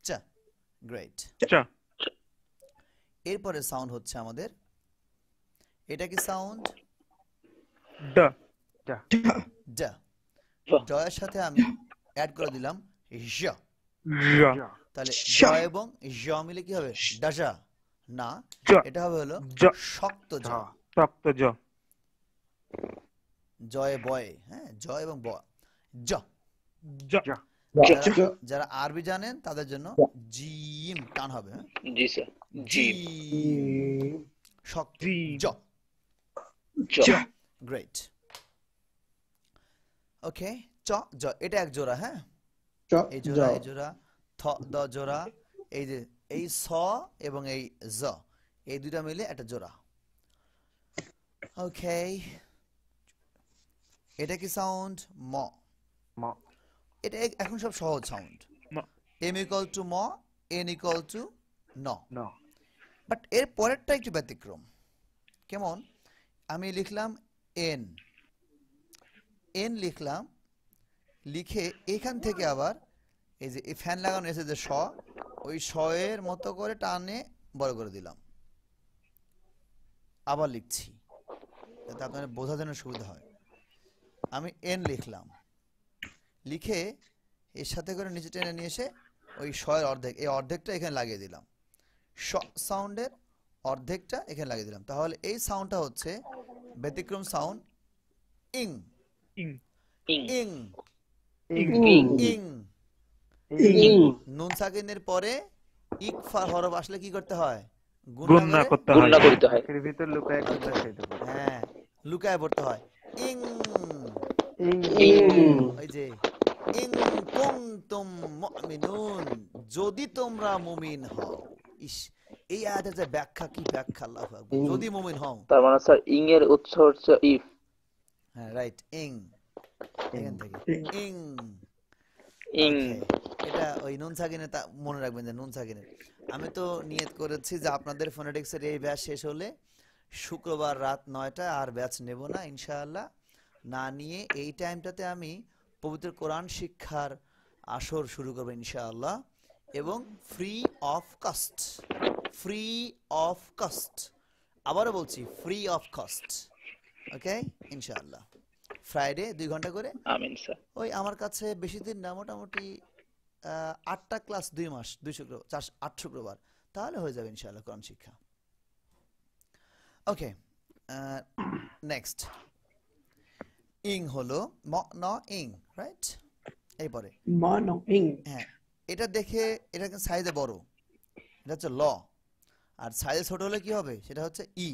চ। গ্রেট। চ এরপরে সাউন্ড হচ্ছে আমাদের, এটা কি সাউন্ড? ড ড। ড এর সাথে আমি অ্যাড করে দিলাম জ। জ তাহলে ড এবং জ মিলে কি হবে? ডাজা। না, জ এটা হবে হলো জ শক্ত জ। শক্ত জ জয়ে বয়ে, হ্যাঁ, জ এবং ব। জ। জ যারা আরবি জানেন তাদের জন্য জিম টান হবে, হ্যাঁ? জি স্যার জি জিম শক্ত জিম। জ। চ গ্রেট। ওকে, চ জ এটা এক জোড়া, হ্যাঁ, চ এই জ জোড়া এই জোড়া, থ দ জোড়া, এই যে এই স এবং এই জ, এই দুইটা মিলে একটা জোড়া। ওকে, এটা কি সাউন্ড? ম। ম এটা এখন সব সহজ সাউন্ড। ম এম ইকুয়াল টু ম, এন ইকুয়াল টু ন। ন বাট এর পরেরটা একটু ব্যতিক্রম। কেমন? আমি লিখলাম এন, এন লিখলাম, লিখে এখান থেকে আবার এই যে এই ফ্যান লাগানো এসে যে স, ওই স এর মতো করে টানে বড় করে দিলাম। আবার লিখছি যাতে আপনার বোঝার জন্য সুবিধা হয়। আমি এন লিখলাম, লিখে এর সাথে করে নিচে টেনে নিয়ে এসে ওই স এর অর্ধেক, এই অর্ধেকটা এখানে লাগিয়ে দিলাম। স সাউন্ডের অর্ধেকটা এখানে লাগিয়ে দিলাম। তাহলে এই সাউন্ডটা হচ্ছে ব্যতিক্রম সাউন্ড, ইং। ইং ইং ইং ইং ইং। ইং নুন সাকিনের পরে ইকফা হরফ আসলে কি করতে হয়? গুণনা করতে হয়। গুণনা করতে হয়। এর ভিতর লুকায় কোথায় খাইতে পারে হ্যাঁ, লুকায় পড়তে হয়। ইং, ইং ওই যে ইং কুনতুম মুমিনুন, যদি তোমরা মুমিন হও। ইস, এই আয়াতের যে ব্যাখ্যা, কি ব্যাখ্যা! আল্লাহু আকবার। যদি মুমিন হও, তার মানে স্যার ইং এর উৎস হচ্ছে ইফ। হ্যাঁ রাইট, ইং, এখান থেকে ইং। ইং Okay, এটা ওই নুন সাকিনের, মনে রাখবেন যে নুন সাকিনের। আমি তো নিয়ত করেছি যে আপনাদের ফোনেটিক্সের এই ব্যাচ শেষ হলে শুক্রবার রাত 9টায় আর ব্যাচ নেব না ইনশাআল্লাহ। না নিয়ে এই টাইমটাতে আমি পবিত্র কোরআন শিক্ষার আসর শুরু করব ইনশাআল্লাহ, এবং free of cost. Free of cost, আবারও বলছি, ফ্রি অফ কস্ট। ওকে, ইনশাআল্লাহ ফ্রাইডে 2 ঘন্টা করে। আমিন স্যার। ওই আমার কাছে বেশি দিন না, মোটামুটি 8টা ক্লাস 2 মাস, 2 শুক্রবার, 8 শুক্রবার, তাহলে হয়ে যাবে ইনশাআল্লাহ কোরআন শিক্ষা। ওকে, নেক্সট ইং হলো ম ন ইং, রাইট? এরপরে মনো ইং হ্যাঁ, এটা দেখে এটা সাইজে বড়, এটা হচ্ছে ল। আর সাইজে ছোট হলে কি হবে? সেটা হচ্ছে ই।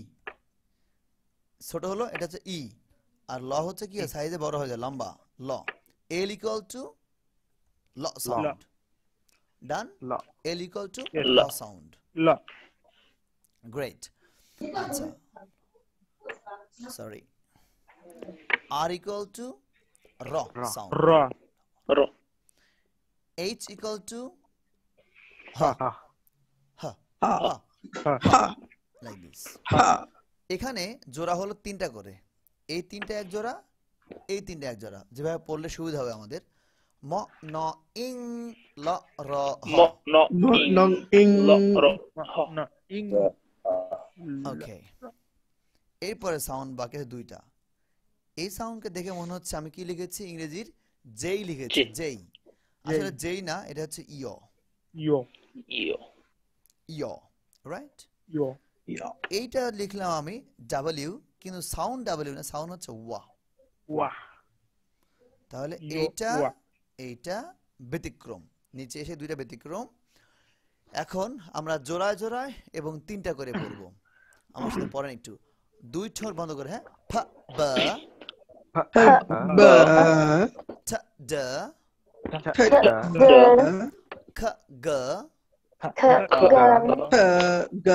ছোট হলো এটা হচ্ছে ই, আর ল হচ্ছে কি সাইজে বড় হয়ে যায়, লম্বা, ল। এল ইকুয়াল টু ল সাউন্ড। ডান? ল এল ইকুয়াল টু Yes. ল সাউন্ড। ল গ্রেট। আচ্ছা, সরি, আর ইকুয়াল টু র সাউন্ড। র র এইচ ইকুয়াল টু হ, হা হ, হ লাইক দিস। এখানে জোড়া হলো 3টা করে, এই 3টা এক জোড়া, এই 3টা এক জোড়া, যেভাবে পড়লে সুবিধা হবে আমাদের। ম ন ইং ল র হ। ম ন ইং নং ইং ল র হ। না ইং ওকে, এরপরে সাউন্ড বাকি আছে 2টা। এই সাউন্ডকে দেখে মনে হচ্ছে আমি কি লিখেছি? ইংরেজির যেই লিখেছি, যেই। আসলে যেই না, এটা হচ্ছে ইয়, ইয়ো ইও ইয়, রাইট? ইয়ো এইটা লিখলাম আমি ডাব্লিউ, কিন্তু সাউন্ড ডাব্লিউ না, সাউন্ড হচ্ছে ওয়া। ওয়া তাহলে ইয়ো, এইটা ওয়া। এইটা ব্যতিক্রম, নিচে এসে 2টা ব্যতিক্রম। এখন আমরা জোড়ায় জোড়ায় এবং 3টা করে পড়বো। আমার সাথে পড়েন একটু, 2 ঠোঁট বন্ধ করে, হ্যাঁ। ফ বা বা ঠ ড ঠ K, G, K, G,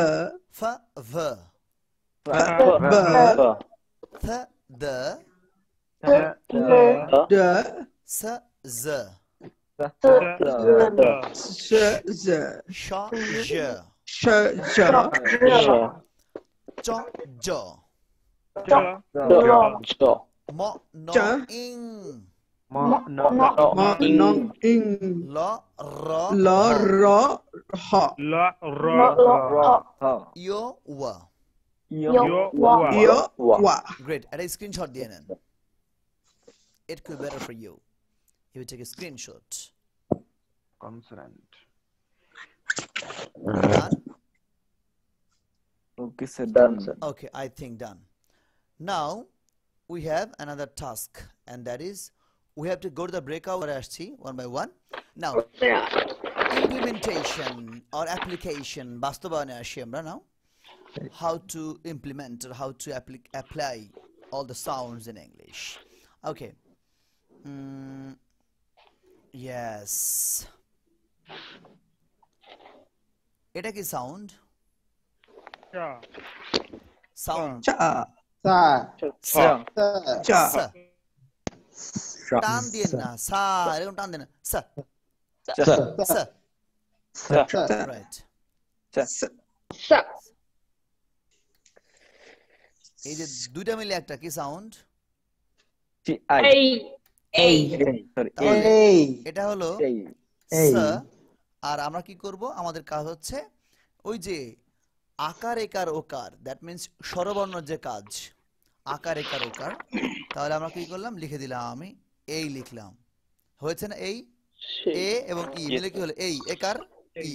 F, V, B, Th, D, D, S, Z, Z, Sh, J, Sh, J, Ch, J, Mo, No, Ja. Ing, Ma, no, Ma, Nong, Ing, Lo, Ro, La, Ha, Ra, Ha, La, ra, ha, Yo, Wa. yo, wa, Yo, wa. Wa. Great. And a screenshot দিয়ে নেন. It could be better for you. You will take a screenshot. consonant. Done? Okay, sir, done, sir. Okay, I think done. Now we have another task, and that is we have to go to the breakout আসছি one by one. Now implementation or application বাস্তবায়নে আসি আমরা now. How to implement or how to apply all the sounds in English. Okay. Yes. এটা কি sound? cha, Sound. Cha, সা Sa, cha, Sa. sha, টান দিয়ে না সা এরকম টান দিয়ে না সা sa, সা sa, রাইট sa. এই যে দুইটা মিলে একটা কি সাউন্ড I. Sorry, এই এটা হলো এই সা আর আমরা কি করব আমাদের কাজ হচ্ছে ওই যে আকার একার ওকার দ্যাট মিন্স স্বরবর্ণ যে কাজ আকার একার ওকার তাহলে আমরা কি করলাম লিখে দিলাম আমি এই লিখলাম হয়েছে না এই এ এবং ই মিলে কি হলো এই একার ই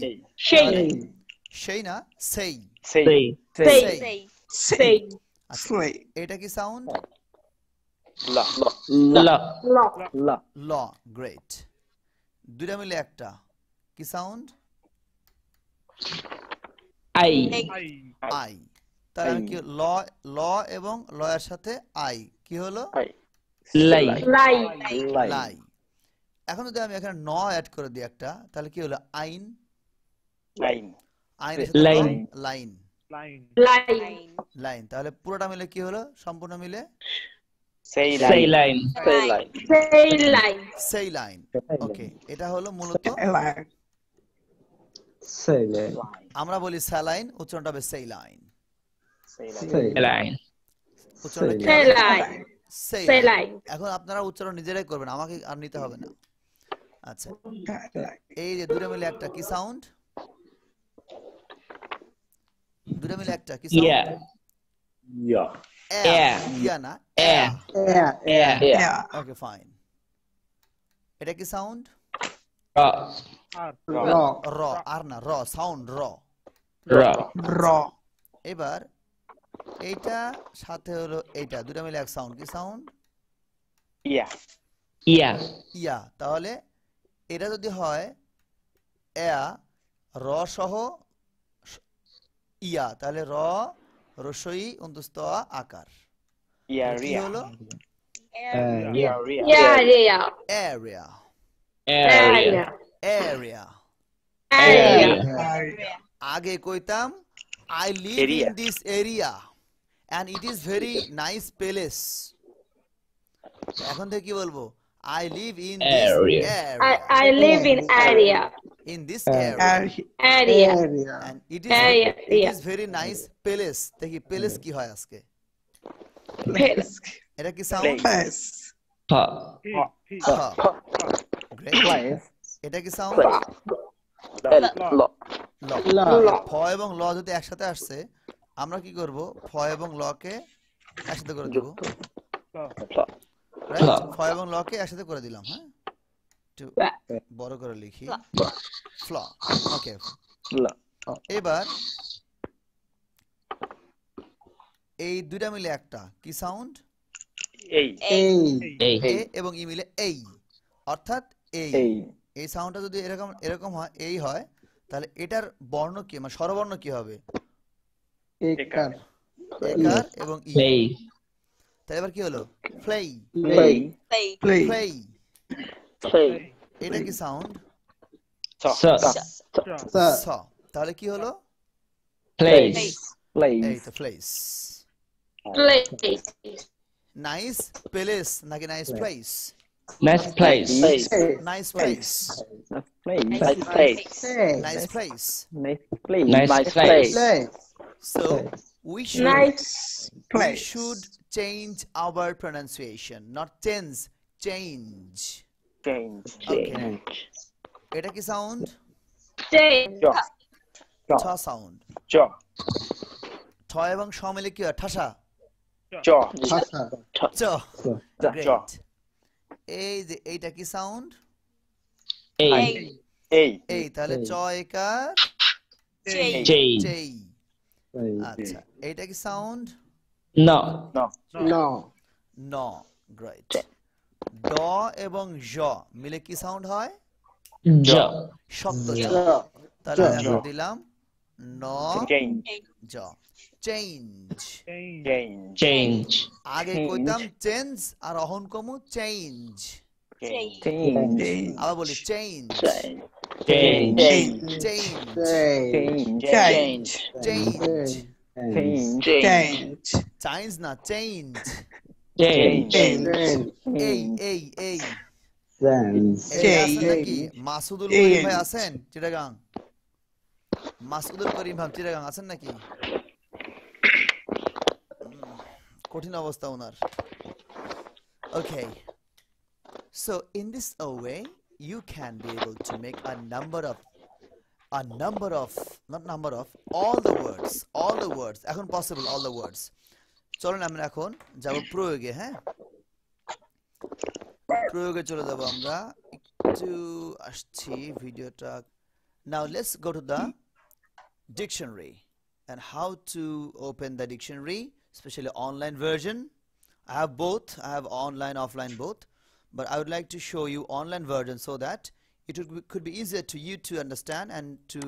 সেই না সেই Say. সেই say, আচ্ছা, slay, এটা কি সাউন্ড La. La. ল গ্রেট দুইটা মিলে একটা কি সাউন্ড I, আই তাহলে আমি কি ল ল এবং লয়ের সাথে আই কি হলো Lie. লাই এখন যদি আমি এখানে ন অ্যাড করে দিই একটা তাহলে কি হলো আইন Line. আইনের সাথে লাইন। লাইন লাইন তাহলে পুরোটা মিলে কি হলো সম্পূর্ণ মিলে Say line. Say line. সেই লাইন ওকে এটা হলো মূলত line, আমরা বলি স্যালাইন উচ্চারণটা হবে সেই লাইন Say line. উচ্চারণটা কি Say হবে line. সেই Say লাইন line. এখন আপনারা উচ্চারণ নিজেরাই করবেন আমাকে আর নিতে হবে না আচ্ছা এই যে দুটো মিলে একটা কি সাউন্ড দুটো মিলে একটা কি সাউন্ড Yeah. ইয়া না yeah, ওকে ফাইন এটা কি সাউন্ড র আর না র সাউন্ড র raw, এবার এইটা সাথে হলো এইটা দুটো মিলে এক সাউন্ড কি সাউন্ড Yeah. ইয়া তাহলে এটা যদি হয় এয়া র সহ ইয়া তাহলে র রসই অন্তস্থ আকার Yeah. কি Yeah. হলো Yeah. এরিয়া এরিয়া আগে কইতাম I live Area. in this area and it is very nice place এখন থেকে কি বলবো I live in this area I live in area. in this area and it is very nice place দেখি place কি হয় আজকে এটা কি সাউন্ড place, গ্রেট এটা কি সাউন্ড ফ এবং ল যদি একসাথে আসছে আমরা কি করব ফ এবং ল কে একসাথে করে দেব রাইট ফ এবং ল কে একসাথে করে দিলাম হ্যাঁ একটু বড় করে লিখি ফ্ল ওকে এবার এই দুইটা মিলে একটা কি সাউন্ড এ এবং ই মিলে এই অর্থাৎ এই এই সাউন্ডটা যদি এরকম এরকম হয় এই হয় তাহলে এটার বর্ণ কি মানে স্বরবর্ণ কি হবে একার একার এবং ই তাহলে এবার কি হলো ফ্লাই play, ফ্লাই এটা কি সাউন্ড Sir. স তাহলে কি হলো Place. এই Place. তো প্লেস Place. নাইস প্লেস নাকি nice place Nice place. Nice place Place. Nice place. Nice place Nice place. Nice place. so we should Nice we place. should change our pronunciation not change change Change. okay এটা কি sound Change. ছ sound Jaw. ঠ এবং স মিলে কি হয় ঠাসা Jaw. চ Jaw. গ্রেট এই যে এইটা কি সাউন্ড A. A. এই তাহলে চ একার J. চেই আচ্ছা এইটা কি সাউন্ড No. ন গ্রেট ড এবং জ মিলে কি সাউন্ড হয় J. শব্দ জ তাহলে এখন দিলাম ন Change. জ চেঞ্জ Change. Change. আগে কইতাম চেঞ্জ আর অহন কমু চেঞ্জ Change. আবার বলি change Change. Change Change. Change Change. Change না চেঞ্জ Change. এই এই এই এই আছেন নাকি মাসুদুল করিম ভাই আছেন চিটাগাং মাসুদুল করিম ভাই চিটাগাং আছেন নাকি কঠিন অবস্থা ওনার ওকে so in this way you can be able to make a number of not number of all the words এখন possible all the words চলুন আমরা এখন যাব প্রয়োগে হ্যাঁ প্রয়োগে চলে যাব আমরা একটু আসছি ভিডিওটা now let's go to the dictionary and how to open the dictionary especially online version I have both I have online offline both but I would like to show you online version so that it could be easier to you to understand and to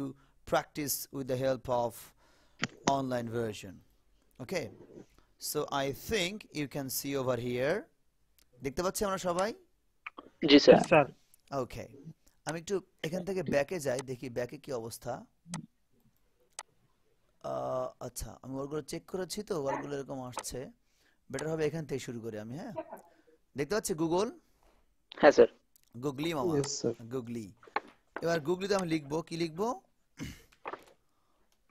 practice with the help of online version okay so I think you can see over here দেখতে পাচ্ছি আমরা সবাই জি sir Sir. ওকে আমি একটু এখান থেকে ব্যাকে যাই দেখি ব্যাকে কি অবস্থা আচ্ছা আমি ওয়ার্ডগুলো চেক করেছি তো ওয়ার্ডগুলো এরকম আসছে বেটার হবে এখান থেকে শুরু করি আমি হ্যাঁ দেখতে পাচ্ছি গুগল হ্যাঁ স্যার গুগলি মামা গুগলি এবার গুগলিতে আমি লিখবো কি লিখবো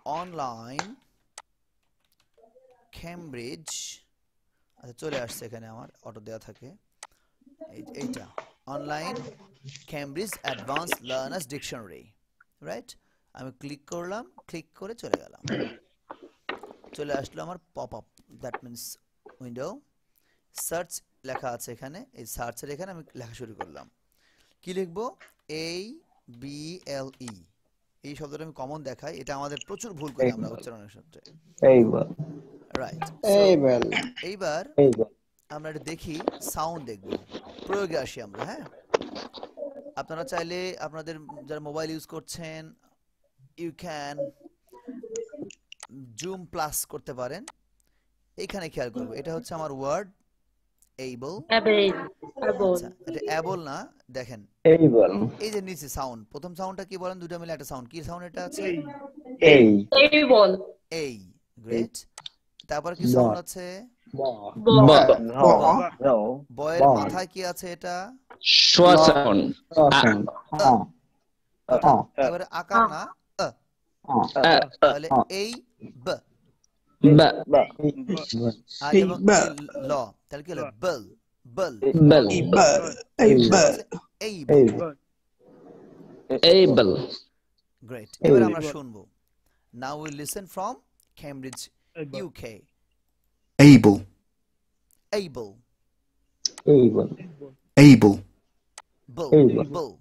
অনলাইন ক্যামব্রিজ আচ্ছা চলে আসছে এখানে আমার অটো দেওয়া থাকে এইটা online Cambridge advance learners dictionary right আমি ক্লিক করলাম ক্লিক করে চলে গেলাম চলে আসলো আমার pop up that means window search লেখা আছে এখানে এই সার্চের এখানে আমি লেখা শুরু করলাম কি লিখবো ABLE এই শব্দটা আমি কমন দেখাই এটা আমাদের প্রচুর ভুল করি আমরা উচ্চারণের ক্ষেত্রে রাইট এইবার আমরা এটা দেখি সাউন্ড দেখব প্রয়োগে আসি আমরা হ্যাঁ আপনারা চাইলে আপনাদের যারা মোবাইল ইউজ করছেন ইউ ক্যান জুম প্লাস করতে পারেন এইখানে খেয়াল করব এটা হচ্ছে আমার ওয়ার্ড এবল আচ্ছা এটা এবল না দেখেন এই যে নিচে সাউন্ড প্রথম সাউন্ডটা কি বলেন দুটো মিলে একটা সাউন্ড কি সাউন্ড এটা আছে এই গ্রেট তারপর কি সাউন্ড আছে বয়ের মাথায় কি আছে এটা Schwarzen. এবারে আকার না তাহলে এই ব আর এবং ল তাহলে কি হলো বল বল Able. গ্রেট এবার আমরা শুনবো now will listen from Cambridge UK able able able bull bull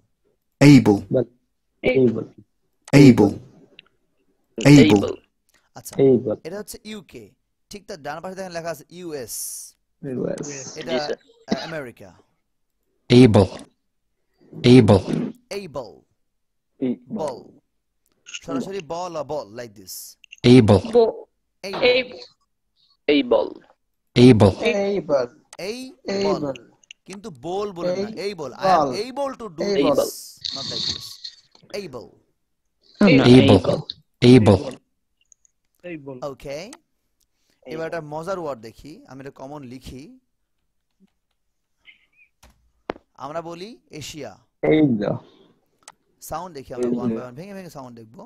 able able able আচ্ছা এটা হচ্ছে UK ঠিক তার ডান পাশে দেখেন লেখা আছে US এটা আমেরিকা able able ball সরাসরি ball or ball like this able able able কিন্তু ball বলেন না able I am able to do this not like this able. No, Able. Able. Able. ওকে, এবার একটা মজার ওয়ার্ড দেখি, আমি এটা কমন লিখি। আমরা বলি এশিয়া, Asia. সাউন্ড দেখি আমরা ওয়ান বাই ওয়ান ভেঙে ভেঙে সাউন্ড দেখবো।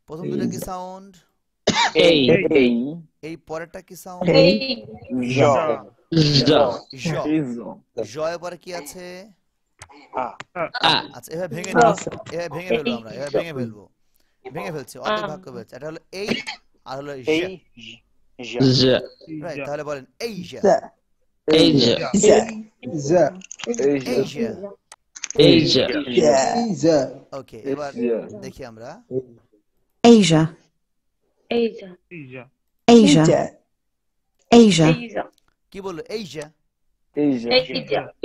প্রথম দুটো কি সাউন্ড, A, এই পরেরটা কি সাউন্ড, Ja. the, জ, Iso. জয়ের পরে কি আছে, a, আচ্ছা এভাবে ভেঙে নিই, এভাবে ভেঙে ফেলবো, আমরা এভাবে ভেঙে ফেলবো, ভেঙে ফেলছি, অর্ধেক ভাগ করে ফেলছি। এটা হলো এই আর হলো the, রাইট, তাহলে বলেন এশিয়া, Asia, যা এশিয়া। Asia, ওকে, এবার দেখি আমরা Asia, Asia. Asia. Asia, Asia, Asia. কি বললো, এশিয়া। Asia.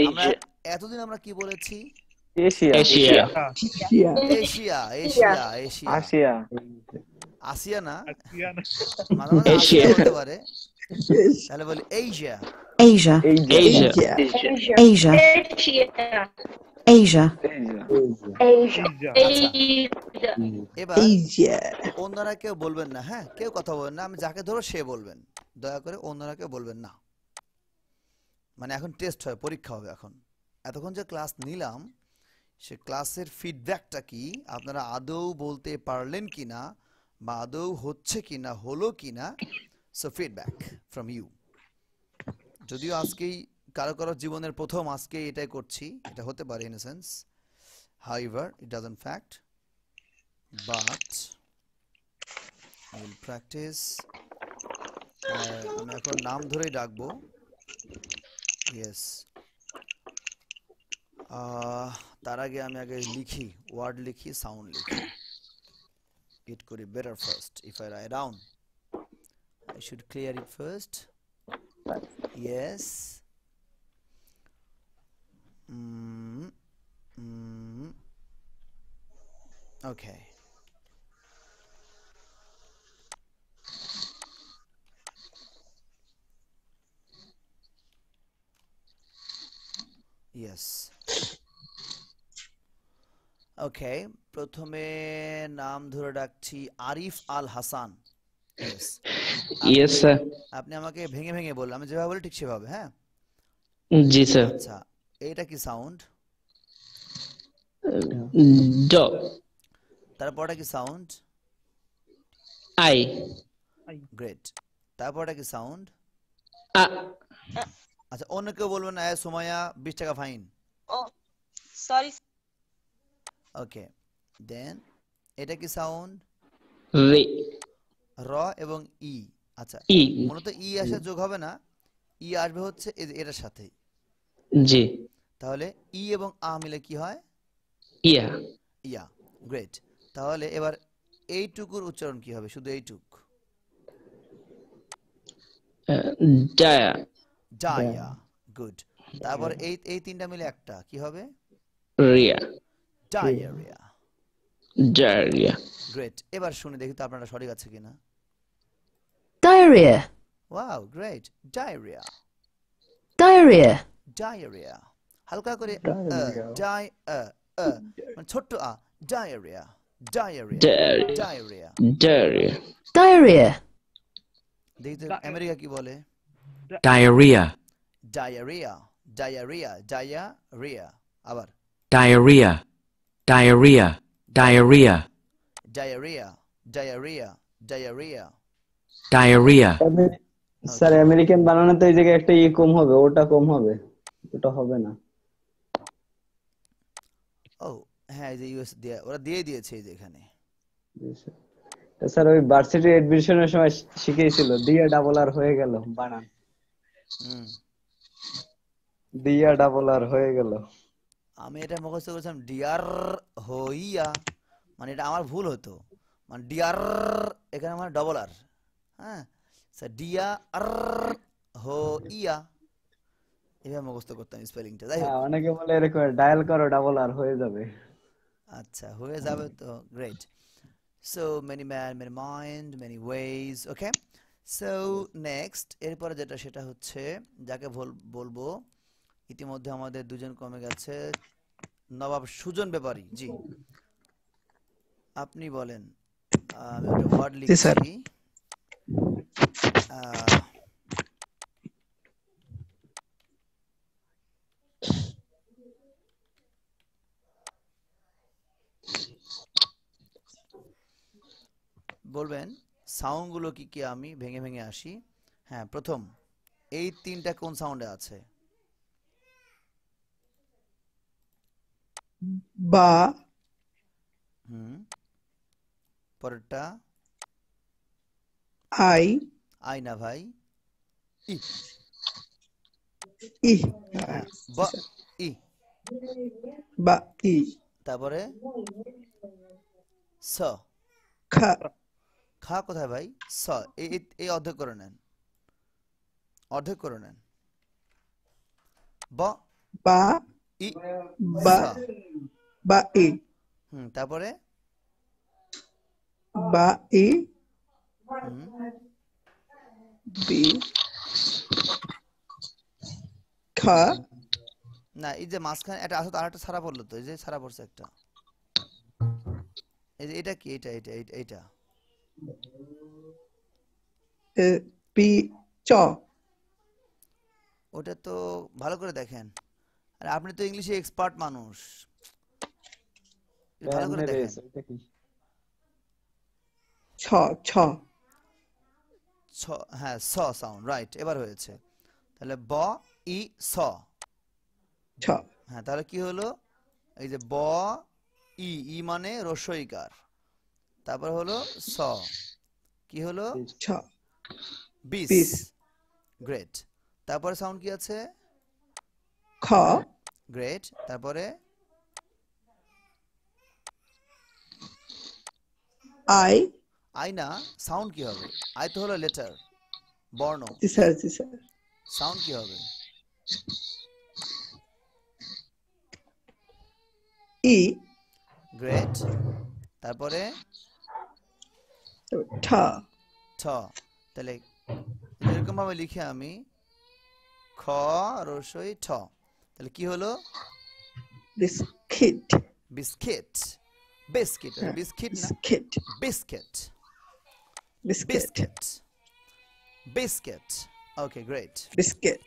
আমরা Asia, এতদিন আমরা কি বলেছি, Asia. Asia, Asia, Asia, Asia, Asia. আসিয়া না, Asian. মাঝে মাঝে এশিয়া। আসিয়া হতে পারে, তাহলে বলি Asia, Asia, Asia. Asia, Asia, Asia. Asia, Asia. Asia. এবার Asia. অন্যরা কেউ বলবেন না, হ্যাঁ কেউ কথা বলবেন না, আমি যাকে ধরো সে বলবেন, দয়া করে অন্যরা কেউ বলবেন না। মানে এখন টেস্ট হয়, পরীক্ষা হবে এখন। এতক্ষণ যে ক্লাস নিলাম সে ক্লাসের ফিডব্যাকটা কি, আপনারা আদৌ বলতে পারলেন কিনা বা আদৌ হচ্ছে কিনা, হলো কিনা। So feedback from you. যদিও আজকেই কারো কারো জীবনের প্রথম, আজকেই এটাই করছি, এটা হতে পারে in a sense, however it doesn't fact, but I will practice. আমি এখন নাম ধরেই ডাকবো, ইয়েস। তার আগে আমি আগে লিখি, ওয়ার্ড লিখি, সাউন্ড লিখি। It could be better first if I write down. I should clear it first. Yes. Okay. Yes. Okay, প্রথমে নাম ধরে ডাকছি Arif Al Hasan. Yes. yes sir, আপনি আমাকে ভেঙে ভেঙে বললেন, আমি যেভাবে বলি ঠিক সেভাবে, হ্যাঁ? जी sir, আচ্ছা, এইটা কি সাউন্ড, do, তারপরটা কি সাউন্ড, I, গ্রেট, তারপরটা কি সাউন্ড, a, আচ্ছা অন্য কেউ বলবেন না, সোমায়া 20 টাকা ফাইন। Oh, sorry. ওকে, দেন এটা কি সাউন্ড, re, র এবং ই। আচ্ছা e, মূলত ই আসে, যোগ হবে না, ই আসবে হচ্ছে এটার সাথে, जी, তাহলে ই এবং আ মিলে কি হয়, yeah, ইয়া। গ্রেট, তাহলে এবার এইটুকুর উচ্চারণ কি হবে, শুধু এইটুক, dia, ডায়া। গুড, তারপর এই তিনটা মিলে একটা কি হবে, ria, ডায়ারিয়া। diarrhea, গ্রেট, এবার শুনে দেখি তো আপনারা সঠিক আছে কিনা। Diarrhea, wow, great, diarrhoea, diarrhea, diarrhoea. হালকা করে মানে ছোট্ট আ, diarrhoea, diarrhoea, Diarrhea. Diarrhoea. diarrhea, diarrhea, দেখি তো আমেরিকা কি বলে, Diarrhea. Diarrhoea, diarrhoea, diarrhoea. আবার Diarrhea. Diarrhea. Diarrhea. Diarrhoea, diarrhoea, diarrhoea. Diarrhea. Sir American বানানোতে এই জায়গায় একটা ই কম হবে, ওটা কম হবে, ওটা হবে না। ও হ্যাঁ, এই যে ইউএস দিয়ে ওরা দিয়ে দিয়েছে এই যে এখানে। স্যার ওই ভার্সিটি এডমিশনের সময় শিখিয়েছিল, দিয়া ডাবল আর হয়ে গেল বানান, হুম, দিয়া ডাবল আর হয়ে গেল। আমি এটা মুখস্থ করেছিলাম ডিয়ার হইয়া, মানে এটা আমার ভুল হতো, মানে ডিয়ার এখানে মানে ডবল আর, হ্যাঁ স্যার, ডিয়া আর হইয়া, এভাবে মুখস্থ করতাম স্পেলিংটা। যাই হোক, হ্যাঁ, অনেকে বলে এরকম ডায়াল করো ডাবল আর হয়ে যাবে। আচ্ছা হয়ে যাবে তো, great. So many man, many mind, many ways. Okay, so next এরপরে যেটা সেটা হচ্ছে যাকে বলবো, ইতিমধ্যে আমাদের দুজন কমে গেছে, নবাব সুজন ব্যাপারী। জি আপনি বলেন। আমি একটা ওয়ার্ড জি স্যার। লিখছি। আহ, বলবেন সাউন্ডগুলো কি কি, আমি ভেঙে ভেঙে আসি। হ্যাঁ, প্রথম এই তিনটা কোন সাউন্ডে আছে? বা, হুম, পরেরটা আই, আই না ভাই, ই। ই। হ্যাঁ, ব, ই। বা, ই। তারপরে স। খা, খা কোথায় ভাই? স। এই অর্ধেক করে নেন, অর্ধেক করে নেন। ব, বা, ই, বা, স। বা, ই। তারপরে বা, ই, হুম, বি, খা। না, এই যে মাঝখানে একটা আছে তো, আরেকটা ছাড়া পড়লো তো, এই যে ছাড়া পড়ছে একটা। এই যে এটা কি? এটা পি, চ। ওটা তো ভালো করে দেখেন। আর আপনি তো ইংলিশে এক্সপার্ট মানুষ, ভালো করে দেখেন। এটা কি? ছ, ছ। ছ, হ্যাঁ, স সাউন্ড, রাইট, এবার হয়েছে। তাহলে ব, ই, স। ছ। হ্যাঁ, তাহলে কি হলো? এই যে ব, ই মানে রস্বইকার, তারপর হলো স, কি হলো? ছ। বিস। বিস। গ্রেট। তারপরে সাউন্ড কি আছে? খ, গ্রেট। তারপরে আই। আই না, সাউন্ড কি হবে? আই তো হলো লেটার, বর্ণ। জি স্যার, জি স্যার। সাউন্ড কি হবে? ই। গ্রেট। তারপরে ঠ। ঠ। তাহলে এরকম ভাবে লিখে আমি খ, রসই, ঠ। তাহলে কি হলো? বিস্কিট। বিস্কিট। বিস্কিট, বিস্কিট না, biscuit. Biscuit. Biscuit. Biscuit. Biscuit. Okay, great. Biscuit.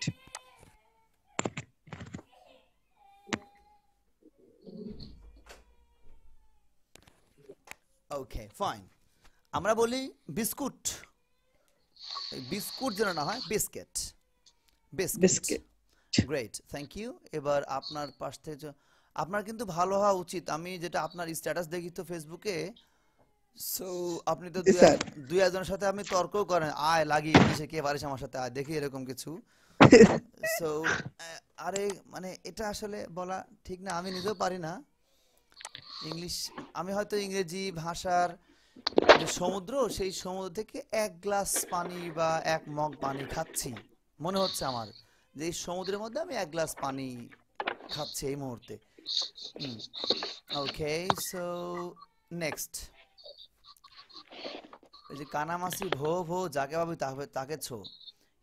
Okay, fine. আমরা বলি বিস্কুট, বিস্কুট যেন না হয়, biscuit. Biscuit. Biscuit. Great, thank you. এবার আপনার পাশ থেকে আপনার কিন্তু ভালো হওয়া উচিত। আমি যেটা আপনার স্ট্যাটাস দেখি তো ফেসবুকে, সো আপনি তো জি স্যার। দুই একজনের সাথে আপনি তর্কও করেন, আয় লাগিয়ে ইংলিশে কে পারিস আমার সাথে আয়, দেখি এরকম কিছু। সো আরে মানে এটা আসলে বলা ঠিক না, আমি নিজেও পারি না ইংলিশ। আমি হয়তো ইংরেজি ভাষার যে সমুদ্র, সেই সমুদ্র থেকে এক গ্লাস পানি বা এক মগ পানি খাচ্ছি মনে হচ্ছে আমার, যে এই সমুদ্রের মধ্যে আমি এক গ্লাস পানি খাচ্ছি এই মুহূর্তে। ওকে, সো নেক্সট, এই যে কানামাসি ভো ভো যাকে ভাবি তাকে ছো।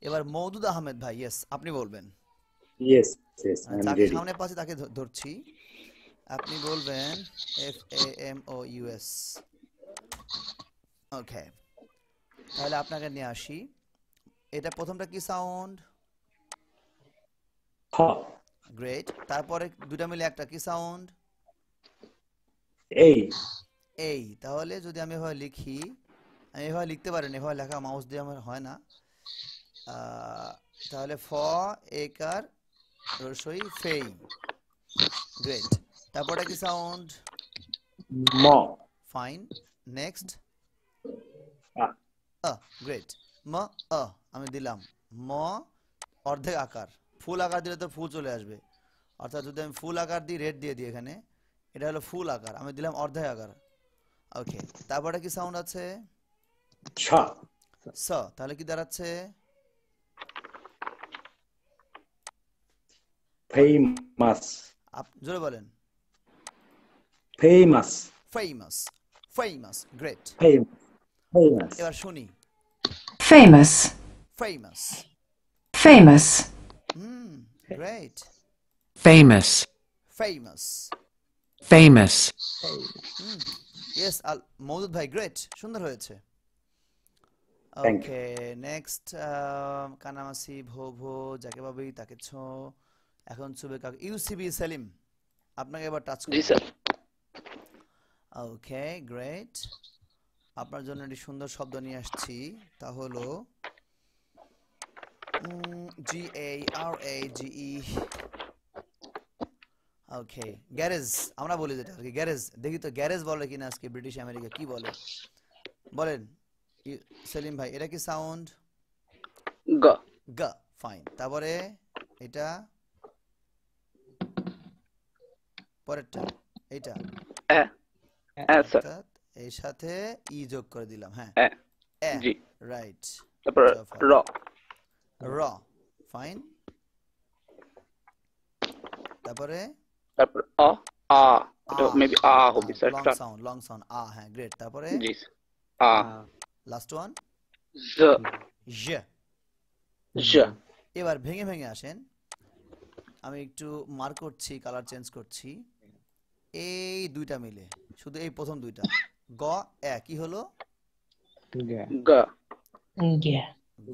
এবার মওদুদ আহমেদ ভাই, ইয়েস, আপনি বলবেন। Yes, yes, I'm যাকে ready. সামনে পাচ্ছি তাকে ধরছি, আপনি বলবেন FAMOUS। ওকে, তাহলে আপনাকে নিয়ে আসি। এটা প্রথমটা কি সাউন্ড? খ, গ্রেট। তারপরে দুটা মিলে একটা কি সাউন্ড? এই, এই। তাহলে যদি আমি এভাবে লিখি, আমি এভাবে লিখতে পারেন, এভাবে লেখা মাউস দিয়ে আমার হয় না। তাহলে ফ, একার, রসই, ফেই। গ্রেট। তারপরে কি সাউন্ড? ম, ফাইন। নেক্সট, আ, গ্রেট। ম, আমি দিলাম ম, অর্ধেক আকার। ফুল আকার দিলে তো ফুল চলে আসবে, অর্থাৎ যদি আমি ফুল আকার দিই, রেড দিয়ে দিই এখানে, এটা হলো ফুল আকার, আমি দিলাম অর্ধেক আকার। ওকে, তারপরে কি সাউন্ড আছে? ছ, স। তাহলে কি দাঁড়াচ্ছে? ফেমাস, জোরে বলেন। Famous, famous. Famous, great. Famous, এবার শুনি। Famous. Famous. Famous. Great. famous, famous. famous, yes Moudud ভাই গ্রেট, সুন্দর হয়েছে। Thank ওকে নেক্সট কানামাসি ভো ভো যাকে ভাবি তাকে ছো, এখন চুবে কাক ইউসিবি সেলিম, আপনাকে এবার টাচ জি করব। স্যার। ওকে গ্রেট, আপনার জন্য একটি সুন্দর শব্দ নিয়ে আসছি, তা হলো GARAGE। ওকে গ্যারেজ, আমরা বলি যেটা আর কি গ্যারেজ। দেখি তো গ্যারেজ বলে কিনা আজকে ব্রিটিশ আমেরিকা কি বলে, বলেন সেলিম ভাই। এটা কি সাউন্ড? গ। গ, ফাইন। তারপরে এটা পরেরটা এটা এ স্যার। অর্থাৎ এর সাথে ই যোগ করে দিলাম, হ্যাঁ এ এ, জি। রাইট। তারপর র। র, ফাইন। তারপরে তারপর অ আ, এটা মেবি আ হবে স্যার। লং সাউন্ড আ, হ্যাঁ গ্রেট। তারপরে জি আ। লাস্ট ওয়ান জ। জ। জ। এবার ভেঙে ভেঙে আসেন, আমি একটু মার্ক করছি, কালার চেঞ্জ করছি। এই দুইটা মিলে, শুধু এই প্রথম দুইটা গ এ কি হলো? গ।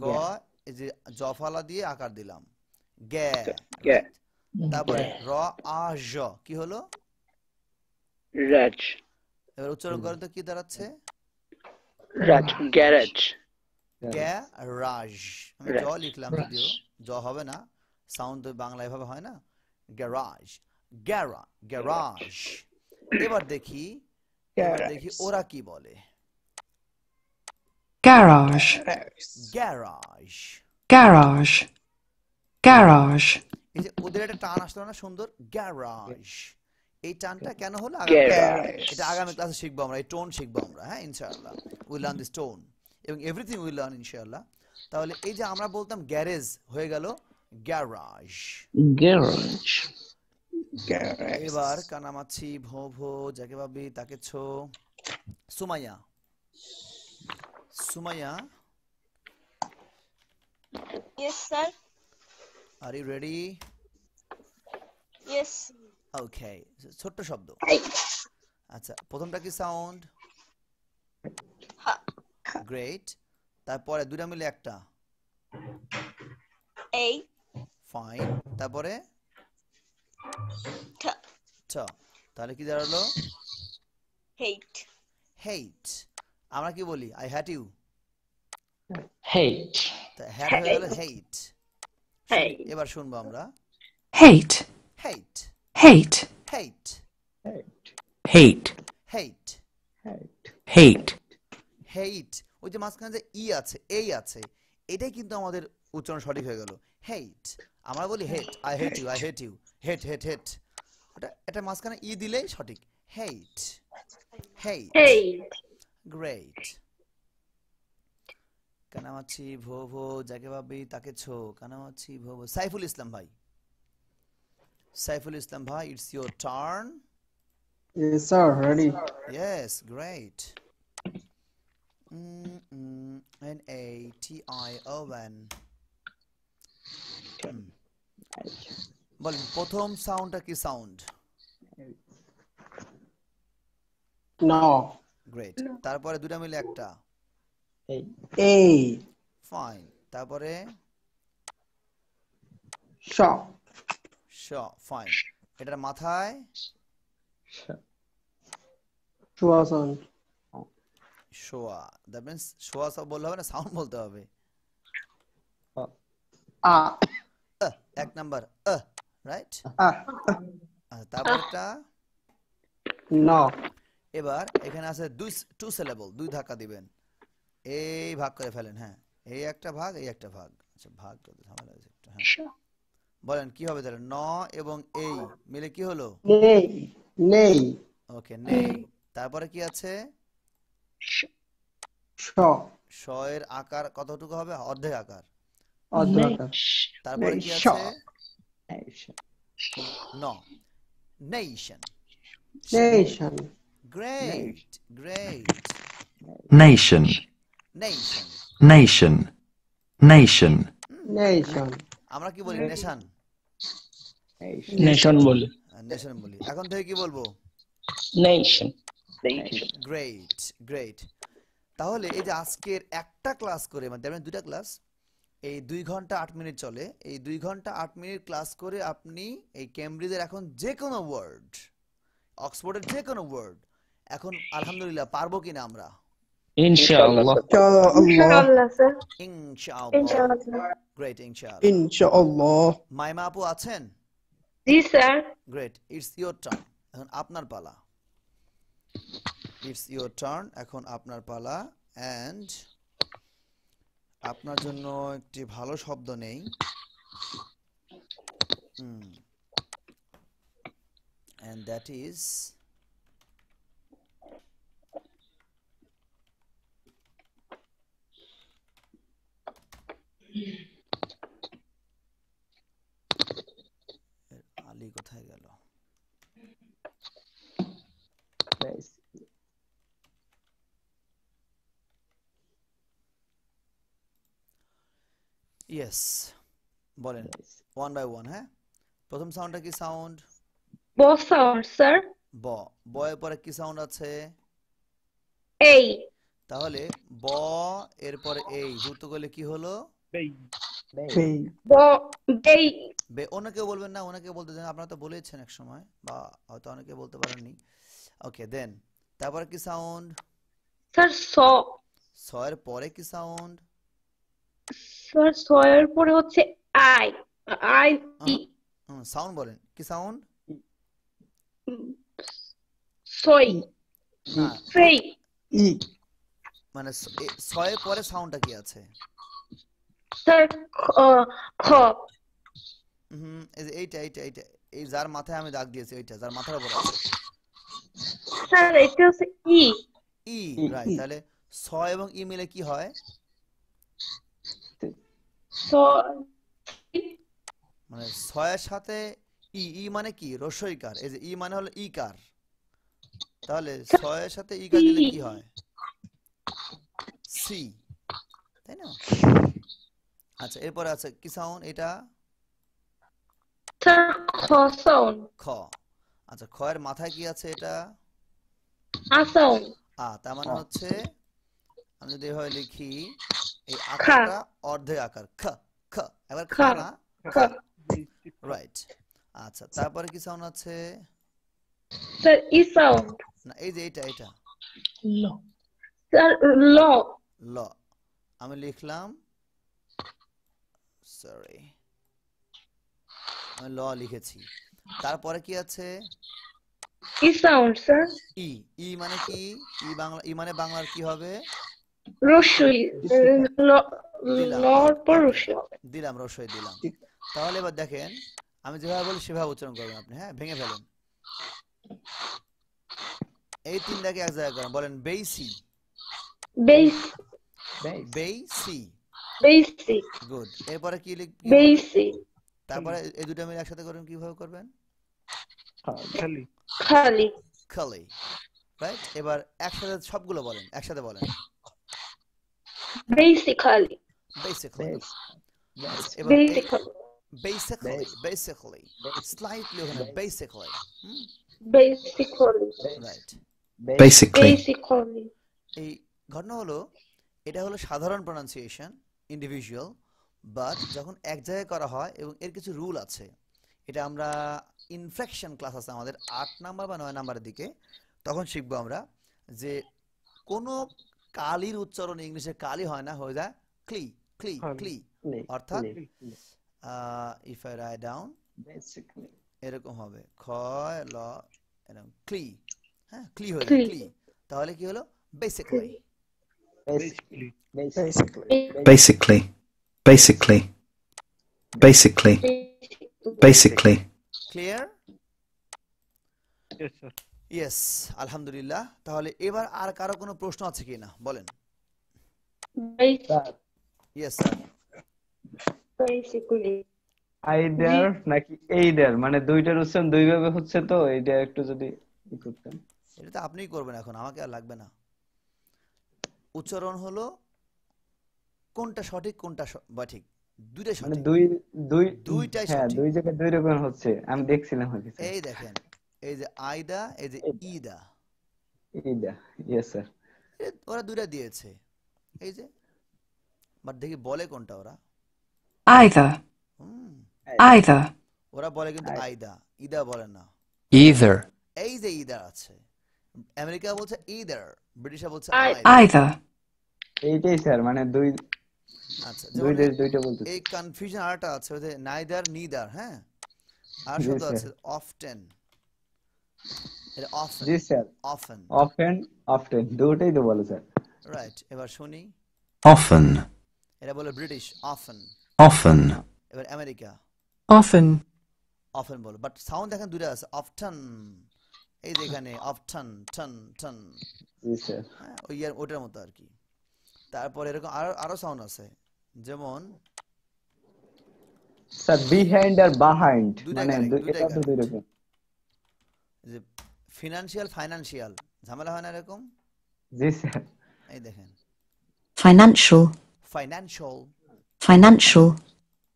গ, এই যে জফালা দিয়ে আকার দিলাম গ্যা, গ্যা। তারপরে র আ জ কি হলো? রাজ। এবার উচ্চারণ করেন তো কি দাঁড়াচ্ছে? রাজ, গ্যারেজ। গ্যারাজ। আমি জ লিখলাম, যদিও জ হবে না, সাউন্ড তো বাংলা এভাবে হয় না। Garage, garage. এবার দেখি ওরা কি বলে। Garage. গ্যারাজ। Garage. Garage. এই যে ওদের একটা টান আসলো না সুন্দর, গ্যারাজ। এই টানটা কেন হলো? এটা আগামী ক্লাসে শিখবো আমরা, এই টোন শিখবো আমরা, হ্যাঁ ইনশাআল্লাহ। উইল লার্ন দিস টোন এবং এভরিথিং উইল লার্ন ইনশাআল্লাহ। তাহলে এই যে আমরা বলতাম গ্যারেজ হয়ে গেল গ্যারাজ। গ্যারেজ। এবার কানামাছি ভো ভো যাকে ভাবি তাকে ছো, Sumaiya. Yes, sir. Are you ready? Yes. Okay, ছোট্ট শব্দ। আচ্ছা, প্রথমটা কি সাউন্ড? Ha. গ্রেট। তারপরে দুটা মিলে একটা A. ফাইন। তারপরে T. ছ, তাহলে কি দাঁড়ালো? Hate. হেইট। আমরা কি বলি? I hat you. Hate. Hat হয়ে গেল হেইট। এবার শুনবো আমরা Hate. Hate, Hate. Hate, hate, hate, hate, hate. ওই যে মাঝখানে যে ই আছে, এই আছে, এটাই কিন্তু আমাদের উচ্চারণ সঠিক হয়ে গেল, হেইট। আমরা বলি hate, I hate you, I hate you, hate hate hate. এটা মাঝখানে ই দিলেই সঠিক, হেইট, হেইট। গ্রেট। কানামাছি ভো ভো যাকে ভাবি তাকে ছো, কানামাছি ভো ভো। সাইফুল ইসলাম ভাই, it's your turn. Yes, sir. Ready. Yes, great. Nation. বলেন প্রথম সাউন্ডটা কি সাউন্ড? No. গ্রেট। তারপরে দুটা মিলে একটা A. ফাইন। তারপরে Shop. শ, ফাইন। এটার মাথায় Shuasan. শোয়া, দ্যাট মিন্স শোয়া সব বলতে হবে না, সাউন্ড বলতে হবে। A. এক নাম্বার রাইট। A. তারপরটা No. এবার এখানে আছে টু সিলেবল, দুই ধাক্কা দিবেন, এই ভাগ করে ফেলেন, হ্যাঁ এই একটা ভাগ, এই একটা ভাগ। আচ্ছা ভাগ করতে ঝামেলা আছে একটু, হ্যাঁ বলেন কি হবে তাহলে? ন এবং এই মিলে কি হলো? Nay. ওকে নেই। তারপরে কি আছে? Shaw. শ এর আকার কতটুকু হবে? অর্ধেক আকার। তারপরে কি আছে? ন, nation. Nation. Great, great. nation, nation. nation, nation, Nation. আমরা কি বলি? নেশন, নেশন বলে। নেশন বলি। এখন থেকে কি বলবো? নেশন। Station. Great great. তাহলে এই যে আজকের একটা ক্লাস করে মানে দুটা ক্লাস, এই 2 ঘন্টা 8 মিনিট চলে, এই 2 ঘন্টা 8 মিনিট ক্লাস করে আপনি এই কেমব্রিজের এখন যে কোনো ওয়ার্ড, অক্সফোর্ডের যে কোনো ওয়ার্ড এখন আলহামদুলিল্লাহ পারবো কিনা আমরা? ইনশাআল্লাহ। ইনশাআল্লাহ স্যার। ইনশাআল্লাহ। ইনশাআল্লাহ। গ্রেট, ইনশাআল্লাহ। ইনশাআল্লাহ। মাইমা আপু আছেন? জি sir. Great, it's your turn, এখন আপনার পালা। ইটস ইওর টার্ন, এখন আপনার পালা। এন্ড আপনার জন্য একটি ভালো শব্দ নেই। And that is আলী কোথায় গেল? ইয়েস, বলেন ওয়ান বাই ওয়ান। হ্যাঁ, প্রথম সাউন্ডটা কি সাউন্ড? ব সাউন্ড স্যার। ব। বয়ের পরে কি সাউন্ড আছে? এই। তাহলে ব এর পরে এই যুক্ত করলে কি হলো? ব বেই। বে। অনেকে বলবেন না, অনেকে বলতে দেন, আপনারা তো বলেছেন এক সময়, বা হয়তো অনেকে বলতে পারেননি। ওকে, দেন তারপরে কি সাউন্ড? স্যার স। স এর পরে কি সাউন্ড? স্যার স এর পরে হচ্ছে আই। I E. সাউন্ড বলেন, কি সাউন্ড? সই। না, সেই। ই। মানে স এর পরে সাউন্ডটা কি আছে? স্যার খ। এই যে এইটা এইটা এইটা, এই যার মাথায় আমি দাগ দিয়েছি, এইটা যার মাথার উপর আছে। স্যার এটা হচ্ছে ই। ই, রাইট। তাহলে স এবং ই মিলে কি হয়? স। মানে স এর সাথে ই, ই মানে কি? রস্বইকার। এই যে ই মানে হলো ইকার, তাহলে স এর সাথে ইকার দিলে কি হয়? সি, তাই না? আচ্ছা, এরপরে আছে কি সাউন্ড? এটা স্যার খ সাউন্ড। খ। আচ্ছা, খ এর মাথায় কি আছে? এটা আ সাউন্ড। তার মানে হচ্ছে আমি যদি এভাবে লিখি, এই আকারটা অর্ধেক আকার, খ খ। এবার খ না, খ। রাইট। আচ্ছা, তারপরে কি সাউন্ড আছে? স্যার ই সাউন্ড। না, এই যে এটা এটা ল। স্যার ল। ল। আমি লিখলাম, সরি, আমি ল লিখেছি। তারপরে কি আছে? ই সাউন্ড স্যার। ই। ই মানে কি? ই বাংলা, ই মানে বাংলার কি হবে? রস্যই। দিলাম, লর পর রস্যই হবে। দিলাম, রসই দিলাম। তাহলে এবার দেখেন, আমি যেভাবে বলি সেভাবে উচ্চারণ করবেন আপনি। হ্যাঁ, ভেঙে ফেলেন। এই তিনটাকে এক জায়গায় করেন, বলেন বেইসি। বেস। বেইসি। বেসিক। গুড। এরপরে কি লিখবেন? বেসিক। তারপরে এই দুটো মিলে একসাথে করেন, কিভাবে করবেন? খালি। খালি। খালি, রাইট। এবার একসাথে সবগুলো বলেন, একসাথে বলেন। বেসিক্যালি। বেসিক্যালি। এবার বেসিক্যালি। বেসিক্যালি, বেসিক্যালি স্লাইটলি ওখানে basically. Basically. Right. Basically. Basically. এই ঘটনা হলো, এটা হলো সাধারণ প্রনাউন্সিয়েশন, ইন্ডিভিজুয়াল, বাট যখন এক জায়গায় করা হয় এবং এর কিছু রুল আছে, এটা আমরা ইনফ্লেকশন ক্লাস আছে আমাদের 8 নাম্বার বা 9 নাম্বারের দিকে, তখন শিখবো আমরা যে কোনো কালির উচ্চারণ ইংলিশে কালি হয় না, হয়ে যায় ক্লি, ক্লি, ক্লি। অর্থাৎ ইফ আই রাইট ডাউন, এরকম হবে খ ল, এরকম ক্লি। হ্যাঁ, ক্লি হয়ে যায়, ক্লি। তাহলে কি হলো? Basically. Basically. Basically. Basically. Basically. Clear? Yes, sir. Yes, আলহামদুলিল্লাহ। তাহলে এবার আর কারো কোনো প্রশ্ন আছে কিনা বলেন। Yes sir. বেসিক্যালি। আইদার নাকি এইদার, মানে দুইটার উচ্চারণ দুই ভাবে হচ্ছে, তো এইটা একটু যদি ই করতেন। এটা তো আপনিই করবেন এখন, আমাকে আর লাগবে না। উচ্চারণ হলো কোনটা সঠিক কোনটা ঠিক, দুইটাই মানে সঠিক, দুইটাই হ্যাঁ, সঠিক। দুই জায়গায় দুই রকম হচ্ছে, আমি দেখছিলাম হয়েছে। এই দেখেন, এই যে আইদা, এই যে ইদা, ইদা ইয়েস স্যার ওরা দুইটা দিয়েছে এই যে, বাট দেখি বলে কোনটা ওরা। Either. Either. ওরা বলে কিন্তু আইদা, ইদা বলে না। Either. এই যে ইদার আছে, আমেরিকা বলছে ইদার, ব্রিটিশরা বলছে Either. এইটাই স্যার মানে দুই আচ্ছা, দুই দেশ দুইটা বলতে এই কনফিউশন আরটা আছে ওই যে নাইদার নিদার, হ্যাঁ। আর শব্দ আছে অফটেন, এটা অফেন। জি স্যার অফেন অফটেন দুটোই তো বলে স্যার। রাইট, এবার শুনি। Often. এটা বলে ব্রিটিশ অফেন। Often. এবার আমেরিকা Often. অফেন বলে, বাট সাউন্ড দেখেন দুটো আছে, অফটেন, এই যে এখানে অফটেন, টন টন, জি স্যার হ্যাঁ, ওই ওটার মতো আর কি। তারপর এরকম আরো সাউন্ড আছে, যেমন স্যার বিহাইন্ড আর বিহাইন্ড দুইটা মানে correct, দুইটাই এটা তো দুই correct। রকম। যে ফিনান্সিয়াল ফাইনান্সিয়াল ঝামেলা হয় না এরকম, জি স্যার এই দেখেন Financial. Financial, Financial.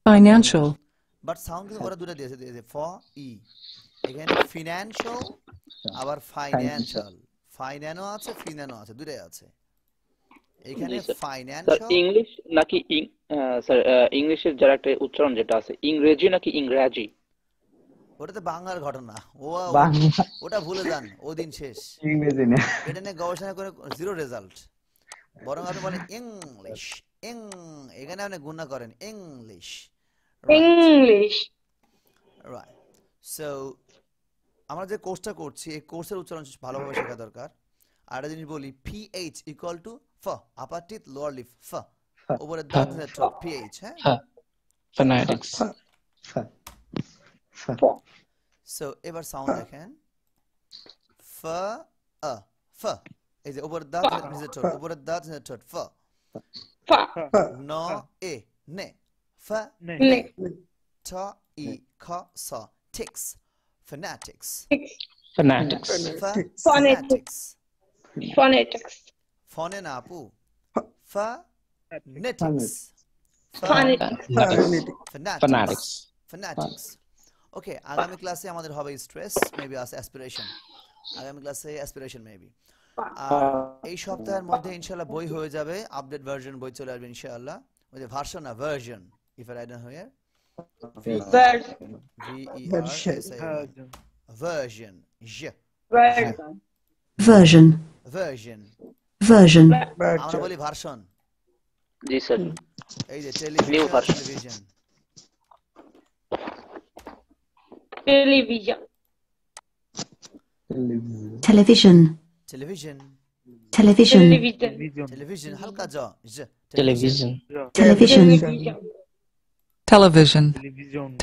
Financial. But sound কিন্তু ওরা দুটো দিয়েছে, দিয়েছে ফ ই, এখানে ফিনান্সিয়াল আবার ফাইনান্সিয়াল, ফাইন্যানো আছে ফিনানো আছে, দুটোই আছে এখানে। জি, স্যার। স্যার ফাইনান্সিয়াল ইংলিশ নাকি স্যার ইংলিশের যারা একটা উচ্চারণ যেটা আছে ইংরেজি নাকি ইংরাজি? ওটা তো বাংলার ঘটনা, বাংলা ওটা ভুলে যান, ও দিন শেষ। ইংরেজি না এটা নিয়ে গবেষণা করে জিরো রেজাল্ট, বরং আপনি বলেন ইংলিশ, এখানে আপনি গুণা করেন ইংলিশ, ইংলিশ। রাইট। সো আমরা যে কোর্সটা করছি এই কোর্সের উচ্চারণ ভালোভাবে শেখা দরকার। আর একটা জিনিস বলি, পিএইচ ইকুয়াল টু ফ, আপার টিথ লোয়ার লিপ, ফ উপরে দাঁত ঠোঁট, পিএইচ, হ্যাঁ। Phonetics. সো এবার সাউন্ড দেখেন, ফ আ, ফ, এই যে উপরে দাঁত নিচে ঠোঁট, উপরে দাঁত নিচে ঠোঁট, ফ। ন এ নে, ফ নে, ট ই খ স, টিক্স, phonetics, Phonetics. phonetics, phonetics. ফনে না আপু, phonetics, Phonetics. phonetics. ওকে, আগামী ক্লাসে আমাদের হবে স্ট্রেস, মেবি আছে অ্যাসপিরেশন, আগামী ক্লাসে অ্যাসপিরেশন মেবি। আর এই সপ্তাহের মধ্যে ইনশাআল্লাহ বই হয়ে যাবে, আপডেট ভার্সন বই চলে আসবে ইনশাআল্লাহ। ওই যে ভার্সন না version, if I write down here version, Version. version, Version. আমরা বলি ভার্সন। জি স্যার। এই যে New version. Television, television. Television. Television, Television. Television, হালকা জ, Television. Television. Television.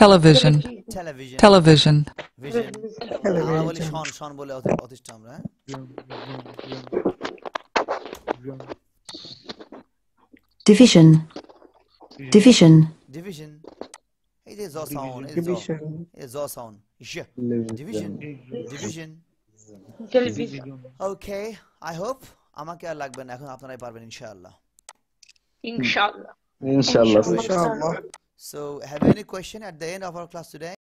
Television. Television, Television. Vision, আমরা বলি শন, শন বলে অতিষ্ঠ আমরা, হ্যাঁ। Division. Division. ডিভিশন, এই যে জ সাউন্ড, এই জ, এই জ sound, division, division. Okay, I hope আমাকে আর লাগবে না, এখন আপনারাই পারবেন ইনশাআল্লাহ। ইনশাআল্লাহ। ইনশাআল্লাহ So have you any question at the end of our class today?